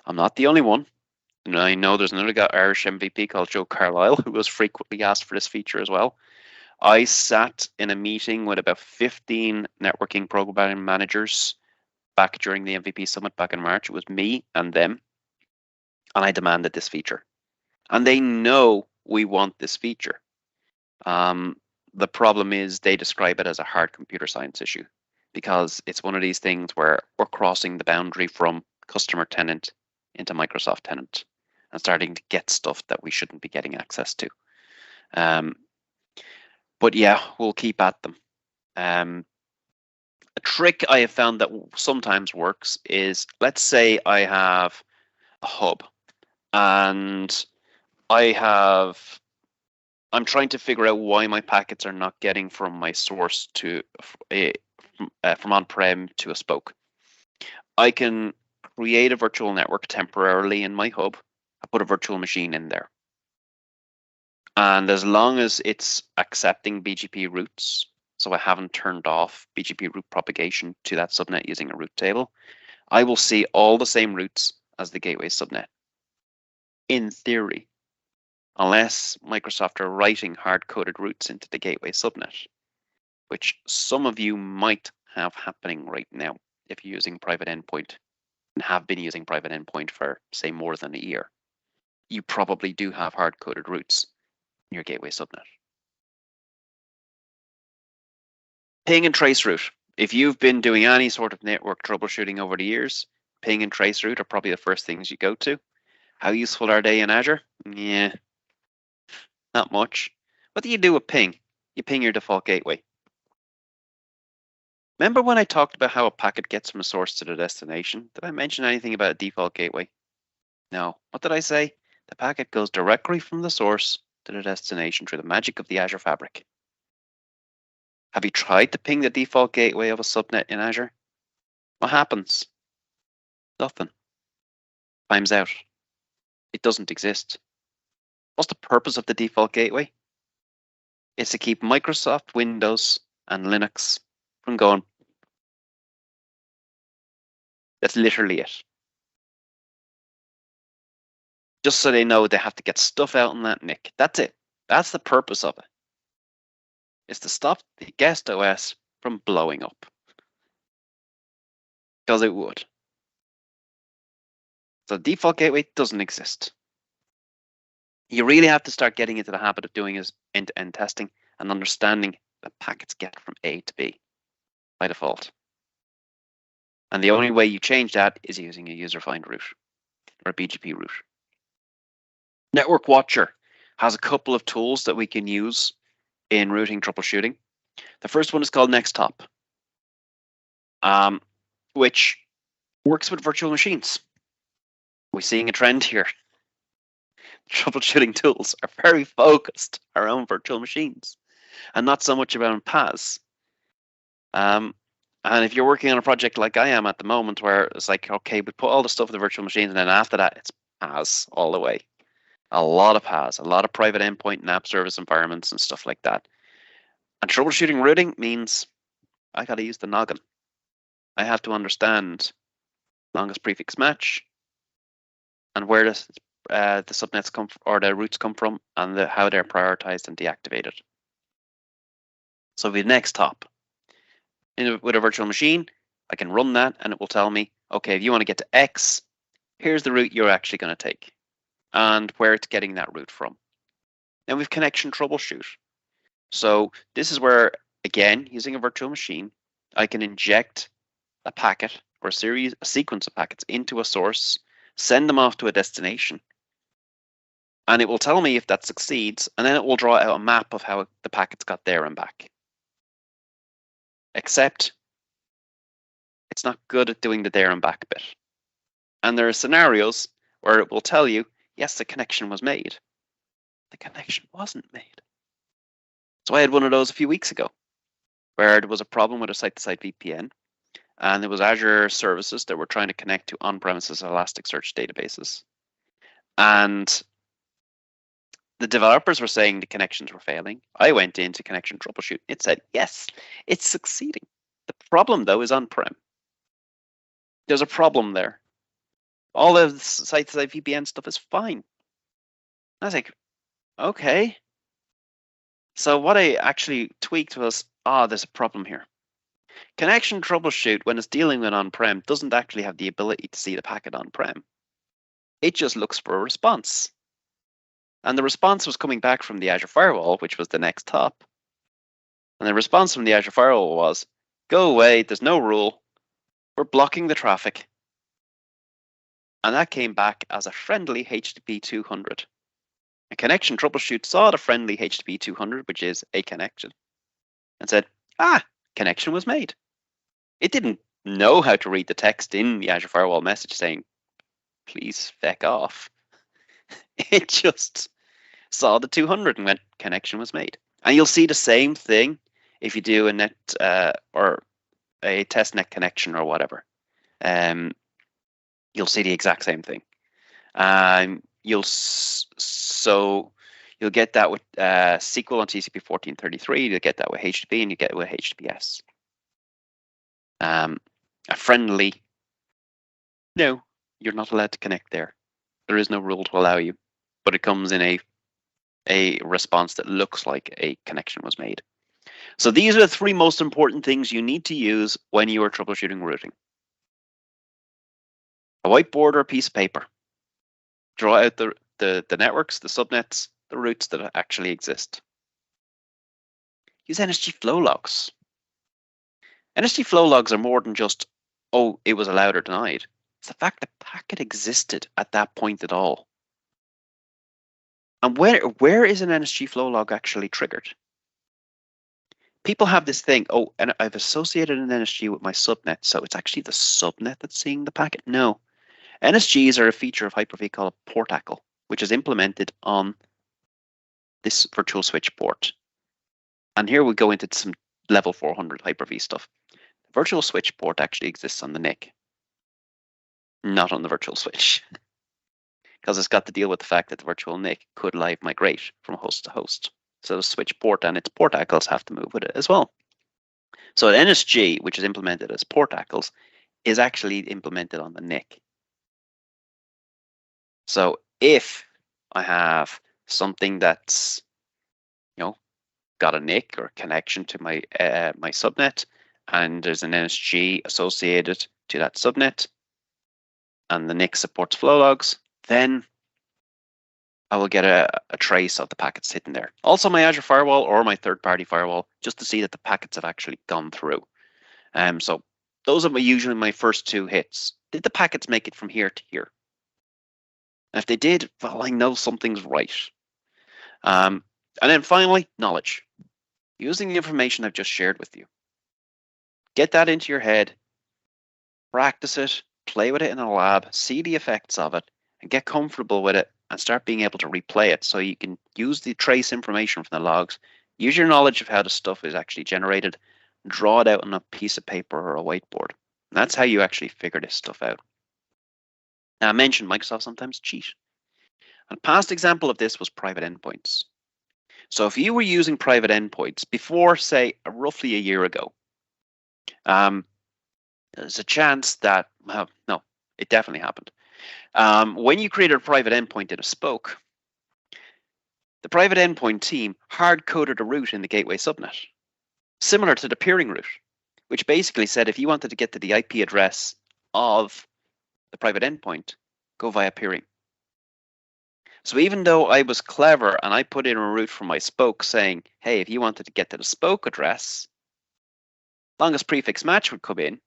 I'm not the only one. And I know there's another guy, Irish MVP called Joe Carlisle, who was frequently asked for this feature as well. I sat in a meeting with about 15 networking program managers back during the MVP Summit back in March. It was me and them, and I demanded this feature. And they know we want this feature. The problem is they describe it as a hard computer science issue because it's one of these things where we're crossing the boundary from customer tenant into Microsoft tenant and starting to get stuff that we shouldn't be getting access to. But yeah, we'll keep at them. A trick I have found that sometimes works is, let's say I have a hub and I'm trying to figure out why my packets are not getting from my source to from on-prem to a spoke. I can create a virtual network temporarily in my hub. I put a virtual machine in there. And as long as it's accepting BGP routes, so I haven't turned off BGP route propagation to that subnet using a route table, I will see all the same routes as the gateway subnet. In theory, unless Microsoft are writing hard-coded routes into the gateway subnet, which some of you might have happening right now if you're using private endpoint and have been using private endpoint for, say, more than a year. You probably do have hard-coded routes in your gateway subnet. Ping and trace route. If you've been doing any sort of network troubleshooting over the years, ping and trace route are probably the first things you go to. How useful are they in Azure? Yeah, not much. What do you do with ping? You ping your default gateway. Remember when I talked about how a packet gets from a source to the destination? Did I mention anything about a default gateway? No. What did I say? The packet goes directly from the source to the destination through the magic of the Azure Fabric. Have you tried to ping the default gateway of a subnet in Azure? What happens? Nothing. Time's out. It doesn't exist. What's the purpose of the default gateway? It's to keep Microsoft Windows and Linux from going. That's literally it. just so they know they have to get stuff out in that NIC. That's it. That's the purpose of it. It's to stop the guest OS from blowing up. Because it would. So the default gateway doesn't exist. You really have to start getting into the habit of doing is end-to-end testing and understanding that packets get from A to B by default. And the only way you change that is using a user-defined route or a BGP route. Network Watcher has a couple of tools that we can use in routing troubleshooting. The first one is called Nextop, which works with virtual machines. We're seeing a trend here. Troubleshooting tools are very focused around virtual machines and not so much around PaaS. And if you're working on a project like I am at the moment, where it's like, okay, we put all the stuff in the virtual machines, and then after that, it's PaaS all the way. A lot of PaaS, a lot of private endpoint and app service environments and stuff like that. And troubleshooting routing means I got to use the noggin. I have to understand longest prefix match and where the subnets come from, or the routes come from, and how they're prioritized and deactivated. So with Nextop, with a virtual machine, I can run that and it will tell me, okay, if you want to get to X, here's the route you're actually going to take and where it's getting that route from. Then we've connection troubleshoot. So this is where, again, using a virtual machine, I can inject a packet or a sequence of packets into a source, send them off to a destination, and it will tell me if that succeeds, and then it will draw out a map of how the packets got there and back. Except it's not good at doing the there and back bit. And there are scenarios where it will tell you, yes, the connection was made. The connection wasn't made. So I had one of those a few weeks ago, where there was a problem with a site-to-site VPN, and there was Azure services that were trying to connect to on-premises Elasticsearch databases. And the developers were saying the connections were failing. I went into connection troubleshoot. It said, yes, it's succeeding. The problem, though, is on-prem. There's a problem there. All of the site-to-site VPN stuff is fine. I was like, okay. So what I actually tweaked was, there's a problem here. Connection troubleshoot, when it's dealing with on-prem, doesn't actually have the ability to see the packet on-prem. It just looks for a response. And the response was coming back from the Azure firewall, which was the next top. And the response from the Azure firewall was, go away, there's no rule. We're blocking the traffic. And that came back as a friendly HTTP 200. A connection troubleshoot saw the friendly HTTP 200, which is a connection, and said, connection was made. It didn't know how to read the text in the Azure firewall message saying, please feck off. It just saw the 200 and went, connection was made. And you'll see the same thing if you do a net or a test net connection or whatever. You'll see the exact same thing. You'll get that with SQL on TCP 1433. You'll get that with HTTP, and you get it with HTTPS. A friendly, no, you're not allowed to connect there. There is no rule to allow you, but it comes in a response that looks like a connection was made. So these are the three most important things you need to use when you are troubleshooting routing. A whiteboard or a piece of paper. Draw out the networks, the subnets, the routes that actually exist. Use NSG flow logs. NSG flow logs are more than just, it was allowed or denied. It's the fact the packet existed at that point at all. And where is an NSG flow log actually triggered? People have this thing, and I've associated an NSG with my subnet, so it's actually the subnet that's seeing the packet. No. NSGs are a feature of Hyper-V called portacle, which is implemented on this virtual switch port. And here we go into some level 400 Hyper-V stuff. The virtual switch port actually exists on the NIC, not on the virtual switch, because it's got to deal with the fact that the virtual NIC could live migrate from host to host. So the switch port and its portacles have to move with it as well. So an NSG, which is implemented as portacles, is actually implemented on the NIC. So if I have something that's, got a NIC or connection to my my subnet, and there's an NSG associated to that subnet, and the NIC supports flow logs, then I will get a trace of the packets sitting there. Also my Azure firewall or my third-party firewall, just to see that the packets have actually gone through. So those are usually my first two hits. Did the packets make it from here to here? And if they did, well, I know something's right. And then finally, knowledge. Using the information I've just shared with you. Get that into your head, practice it, play with it in a lab, see the effects of it, and get comfortable with it and start being able to replay it so you can use the trace information from the logs, use your knowledge of how the stuff is actually generated, draw it out on a piece of paper or a whiteboard. And that's how you actually figure this stuff out. Now, I mentioned Microsoft sometimes cheat. And a past example of this was private endpoints. So if you were using private endpoints before, say, roughly a year ago, there's a chance that, well, no, it definitely happened. When you created a private endpoint in a spoke, the private endpoint team hard-coded a route in the gateway subnet, similar to the peering route, which basically said if you wanted to get to the IP address of the private endpoint, go via peering. So even though I was clever and I put in a route for my spoke saying, hey, if you wanted to get to the spoke address, longest prefix match would come in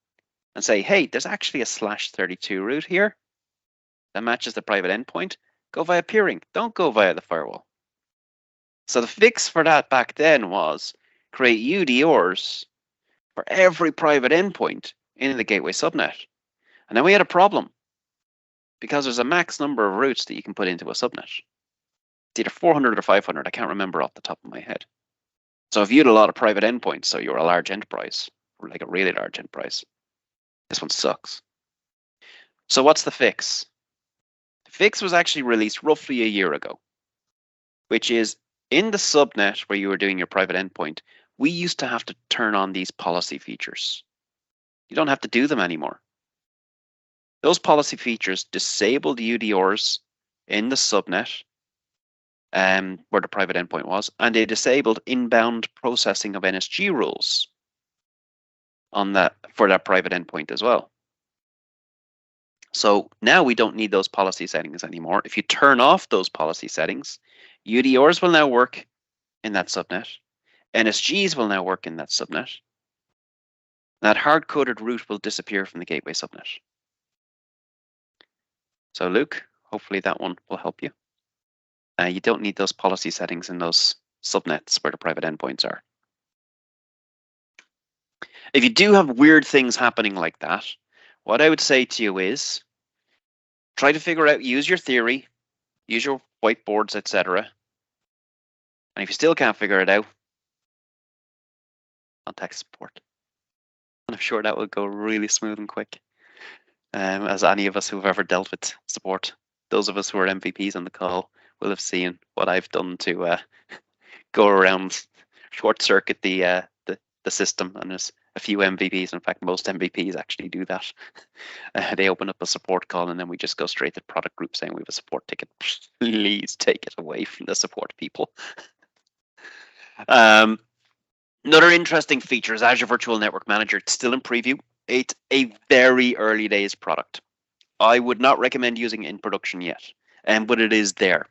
and say, hey, there's actually a /32 route here that matches the private endpoint. Go via peering. Don't go via the firewall. So the fix for that back then was create UDRs for every private endpoint in the gateway subnet. And then we had a problem because there's a max number of routes that you can put into a subnet. It's either 400 or 500. I can't remember off the top of my head. So if you had a lot of private endpoints, so you're a large enterprise, or like a really large enterprise, this one sucks. So what's the fix? The fix was actually released roughly a year ago, which is in the subnet where you were doing your private endpoint, we used to have to turn on these policy features. You don't have to do them anymore. Those policy features disable the UDRs in the subnet where the private endpoint was, and they disabled inbound processing of NSG rules on that for that private endpoint as well. So now we don't need those policy settings anymore. If you turn off those policy settings, UDRs will now work in that subnet. NSGs will now work in that subnet. That hard-coded route will disappear from the gateway subnet. So Luke, hopefully that one will help you. You don't need those policy settings in those subnets where the private endpoints are. If you do have weird things happening like that, what I would say to you is try to figure out, use your theory, use your whiteboards, etc. And if you still can't figure it out, contact support. And I'm sure that will go really smooth and quick. As any of us who've ever dealt with support, those of us who are MVPs on the call will have seen what I've done to go around, short circuit the system. And there's a few MVPs. In fact, most MVPs actually do that. They open up a support call and then we just go straight to the product group saying we have a support ticket. Please take it away from the support people. Another interesting feature is Azure Virtual Network Manager. It's still in preview. It's a very early days product. I would not recommend using it in production yet, but it is there.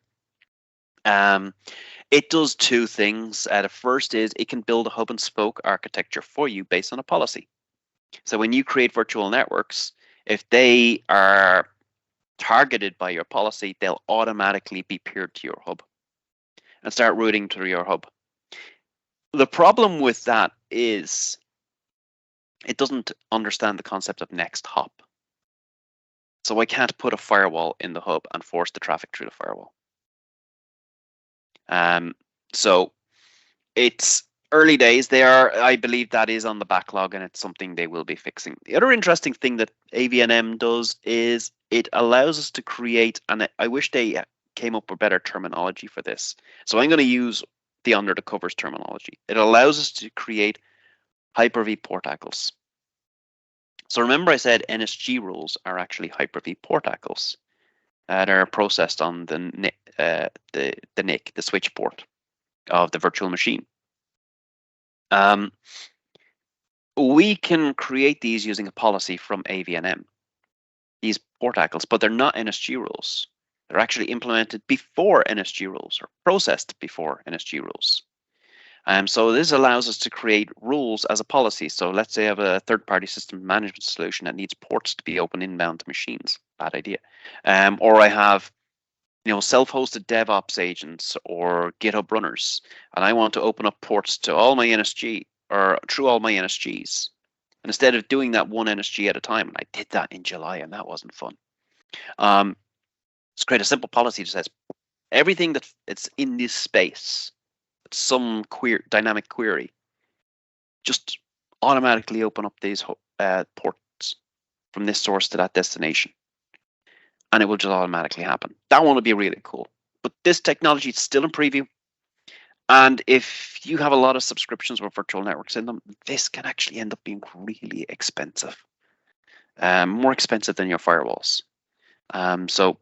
It does two things. The first is it can build a hub and spoke architecture for you based on a policy. So when you create virtual networks, if they are targeted by your policy, they'll automatically be peered to your hub and start routing to your hub. The problem with that is it doesn't understand the concept of next hop. So I can't put a firewall in the hub and force the traffic through the firewall. So it's early days. I believe that is on the backlog and it's something they will be fixing. The other interesting thing that AVNM does is it allows us to create, and I wish they came up with better terminology for this. So I'm going to use the under the covers terminology. It allows us to create Hyper-V portacles. So remember I said NSG rules are actually Hyper-V portacles. They're processed on the NIC, the switch port of the virtual machine. We can create these using a policy from AVNM, these port tackles, but they're not NSG rules. They're actually implemented before NSG rules or processed before NSG rules. So this allows us to create rules as a policy. So let's say I have a third-party system management solution that needs ports to be open inbound to machines. Bad idea. Or I have, self-hosted DevOps agents or GitHub runners, and I want to open up ports to all my NSG or through all my NSGs. And instead of doing that one NSG at a time, and I did that in July, and that wasn't fun. Let's create a simple policy that says everything that it's in this space, some dynamic query, just automatically open up these ports from this source to that destination, and it will just automatically happen. That one would be really cool. But this technology is still in preview, and if you have a lot of subscriptions with virtual networks in them, this can actually end up being really expensive, more expensive than your firewalls. So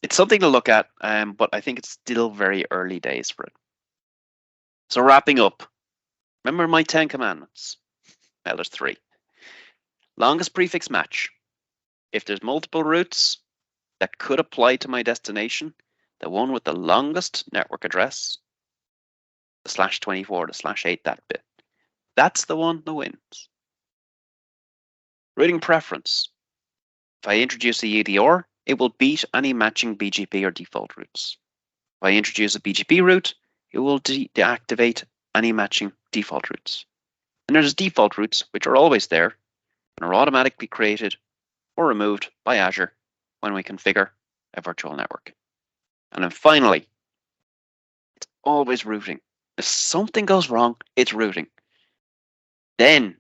it's something to look at, but I think it's still very early days for it. So wrapping up, remember my 10 commandments? Well, there's 3. Longest prefix match. If there's multiple routes that could apply to my destination, the one with the longest network address, the /24, the /8, that bit, that's the one that wins. Routing preference. If I introduce a UDR, it will beat any matching BGP or default routes. If I introduce a BGP route, it will deactivate any matching default routes. And there's default routes, which are always there and are automatically created or removed by Azure when we configure a virtual network. And then finally, it's always routing. If something goes wrong, it's routing. Then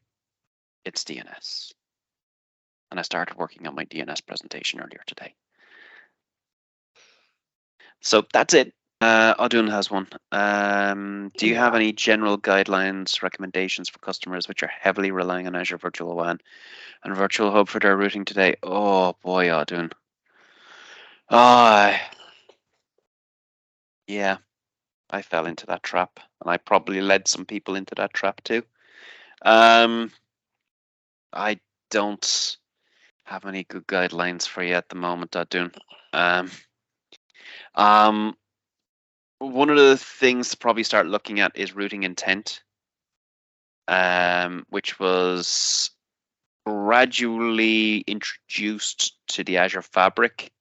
it's DNS. And I started working on my DNS presentation earlier today. So that's it. Audun has one. Do you have any general guidelines, recommendations for customers which are heavily relying on Azure Virtual WAN and Virtual Hub for their routing today? Oh boy, Audun. Yeah, I fell into that trap, and I probably led some people into that trap too. I don't have any good guidelines for you at the moment, Audun. One of the things to probably start looking at is routing intent, which was gradually introduced to the Azure Fabric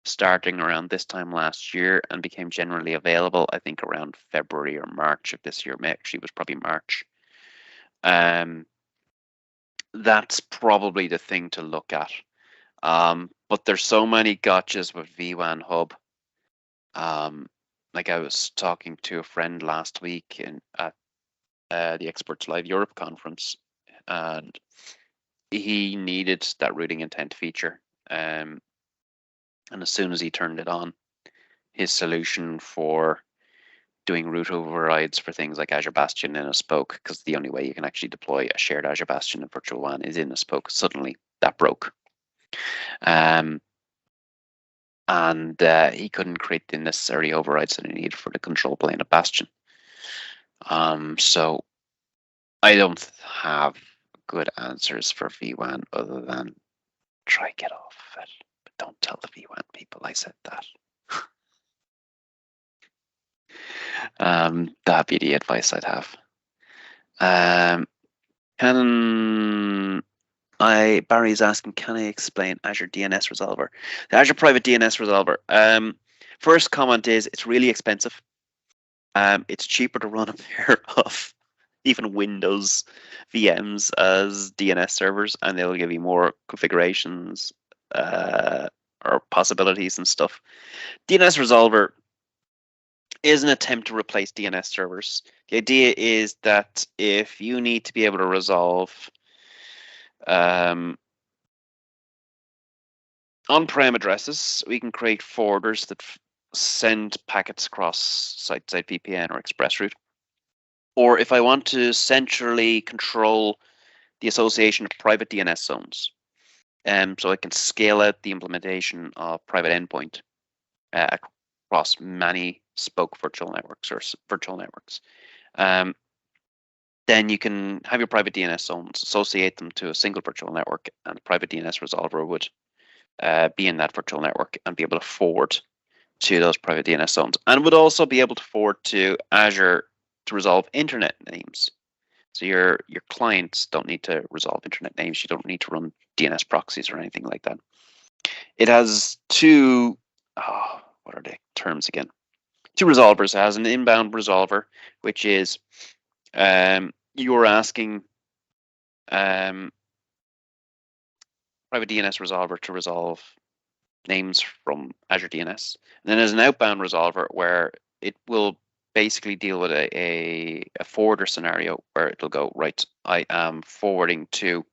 starting around this time last year and became generally available, I think, around February or March of this year. Actually, it was probably March. That's probably the thing to look at. But there's so many gotchas with vWAN Hub. Like I was talking to a friend last week at the Experts Live Europe conference, and he needed that routing intent feature. And as soon as he turned it on, his solution for doing route overrides for things like Azure Bastion in a spoke, because the only way you can actually deploy a shared Azure Bastion in virtual WAN is in a spoke, suddenly that broke. And he couldn't create the necessary overrides that he needed for the control plane of Bastion. So I don't have good answers for vWAN other than try get off it, but don't tell the vWAN people I said that. That'd be the advice I'd have. Barry's asking, can I explain Azure DNS Resolver? The Azure Private DNS Resolver. First comment is it's really expensive. It's cheaper to run a pair of even Windows VMs as DNS servers, and they'll give you more configurations or possibilities and stuff. DNS Resolver is an attempt to replace DNS servers. The idea is that if you need to be able to resolve on-prem addresses, we can create forwarders that send packets across site-to-site VPN or ExpressRoute. Or if I want to centrally control the association of private DNS zones, So it can scale out the implementation of private endpoint across many spoke virtual networks or virtual networks. Then you can have your private DNS zones, associate them to a single virtual network, and the private DNS resolver would be in that virtual network and be able to forward to those private DNS zones, and would also be able to forward to Azure to resolve internet names. So your clients don't need to resolve internet names. You don't need to run DNS proxies or anything like that. It has two, what are the terms again? Two resolvers. It has an inbound resolver, which is you're asking private DNS resolver to resolve names from Azure DNS. And then there's an outbound resolver where it will basically deal with a forwarder scenario where it'll go, right, I am forwarding to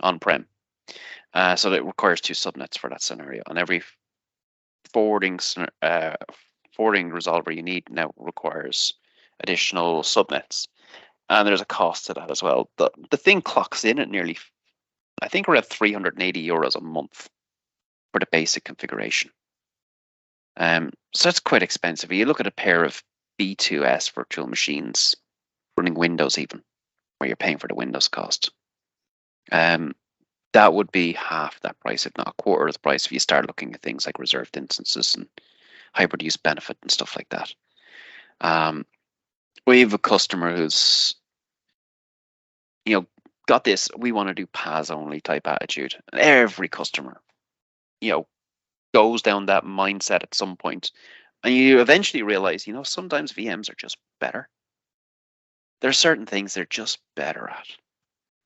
on-prem. So it requires two subnets for that scenario. And every forwarding resolver you need now requires additional subnets. And there's a cost to that as well. The thing clocks in at nearly, I think, around 380 euros a month for the basic configuration. So that's quite expensive. You look at a pair of B2S virtual machines running Windows even, where you're paying for the Windows cost. That would be half that price, if not a quarter of the price, if you start looking at things like reserved instances and hybrid use benefit and stuff like that. We have a customer who's, got this, we want to do PaaS only type attitude. And every customer, goes down that mindset at some point. And you eventually realize, sometimes VMs are just better. There are certain things they're just better at.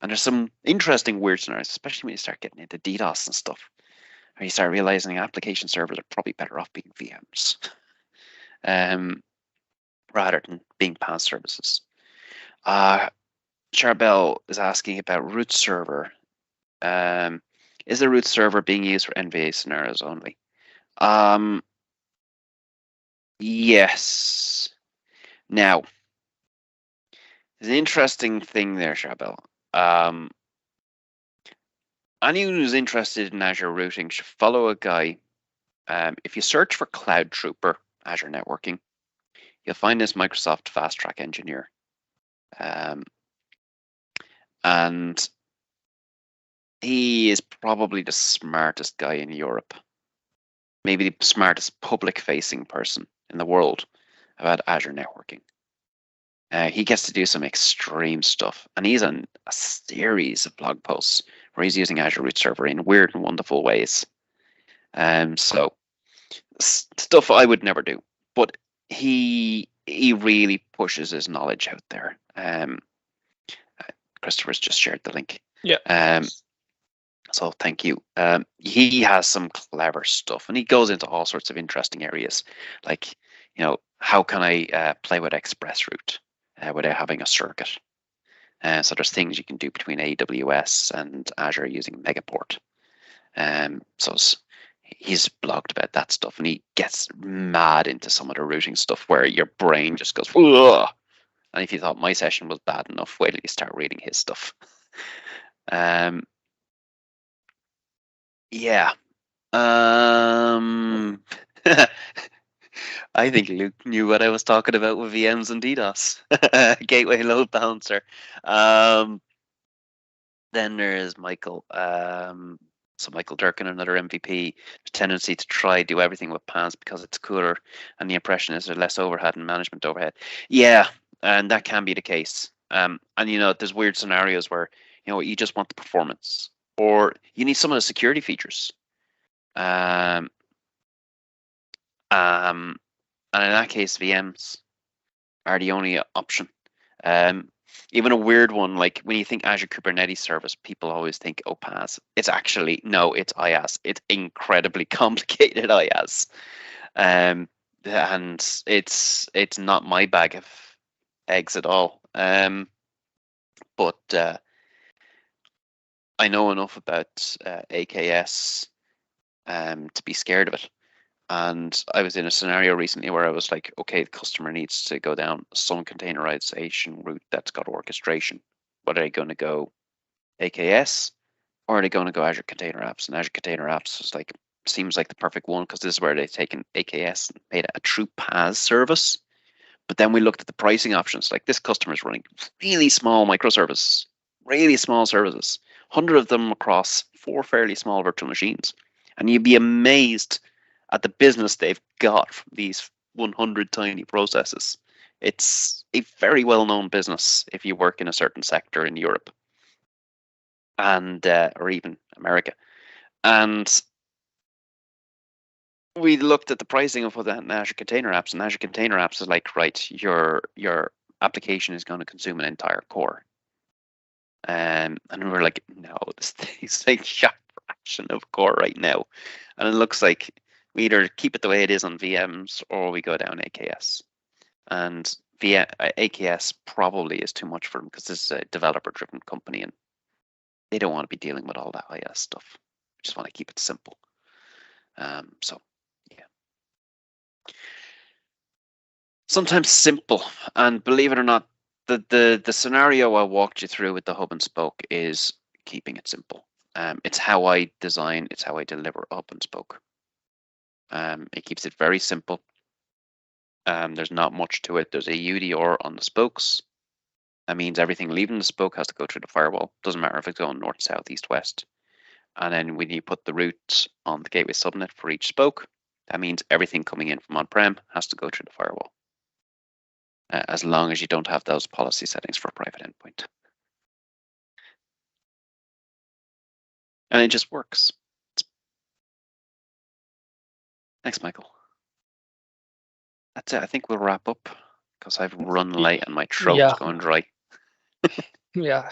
And there's some interesting weird scenarios, especially when you start getting into DDoS and stuff, where you start realizing application servers are probably better off being VMs rather than being PaaS services. Charbel is asking about root server. Is the root server being used for NVA scenarios only? Yes. Now, there's an interesting thing there, Charbel. Anyone who's interested in Azure routing should follow a guy. If you search for Cloud Trooper Azure networking, you'll find this Microsoft Fast Track engineer. And he is probably the smartest guy in Europe, maybe the smartest public-facing person in the world about Azure networking. He gets to do some extreme stuff, and he's on a series of blog posts where he's using Azure Root Server in weird and wonderful ways. So stuff I would never do, but he really pushes his knowledge out there. Christopher's just shared the link. Yeah. So thank you. He has some clever stuff, and he goes into all sorts of interesting areas, like how can I play with ExpressRoute without having a circuit? So there's things you can do between AWS and Azure using Megaport. So he's blogged about that stuff, and he gets mad into some of the routing stuff where your brain just goes, ugh! And if you thought my session was bad enough, wait till you start reading his stuff. Yeah. I think Luke knew what I was talking about with VMs and DDoS. Gateway load balancer. Then there's Michael. So Michael Durkin, another MVP, tendency to try do everything with PaaS because it's cooler, and the impression is there's less overhead and management overhead. Yeah, and that can be the case. And there's weird scenarios where you just want the performance, or you need some of the security features. And in that case, VMs are the only option. Even a weird one, like when you think Azure Kubernetes Service, people always think, oh, PaaS. It's actually, no, it's IaaS. It's incredibly complicated IaaS. And it's not my bag of eggs at all. But I know enough about AKS to be scared of it. And I was in a scenario recently where I was like, okay, the customer needs to go down some containerization route that's got orchestration. What are they going to go, AKS Or are they going to go Azure Container Apps? And Azure Container Apps is like, seems like the perfect one because this is where they've taken AKS and made it a true PaaS service. But then we looked at the pricing options. Like this customer is running really small microservices, really small services, 100 of them across 4 fairly small virtual machines. And you'd be amazed at the business they've got from these 100 tiny processes. It's a very well-known business if you work in a certain sector in Europe and or even America. And we looked at the pricing of the Azure Container Apps, and Azure Container Apps is like, right, your application is going to consume an entire core. And we were like, no, this is like a fraction of core right now. And it looks like we either keep it the way it is on VMs or we go down AKS. And AKS probably is too much for them because this is a developer-driven company and they don't want to be dealing with all that IS stuff. We just want to keep it simple. So, yeah. Sometimes simple, and believe it or not, the scenario I walked you through with the hub and spoke is keeping it simple. It's how I design, it's how I deliver hub and spoke. It keeps it very simple. There's not much to it. There's a UDR on the spokes. That means everything leaving the spoke has to go through the firewall. Doesn't matter if it's going north, south, east, west. And then when you put the route on the gateway subnet for each spoke, that means everything coming in from on-prem has to go through the firewall. As long as you don't have those policy settings for private endpoint. And it just works. Thanks, Michael. That's it. I think we'll wrap up because I've run late and my throat's going dry. Yeah.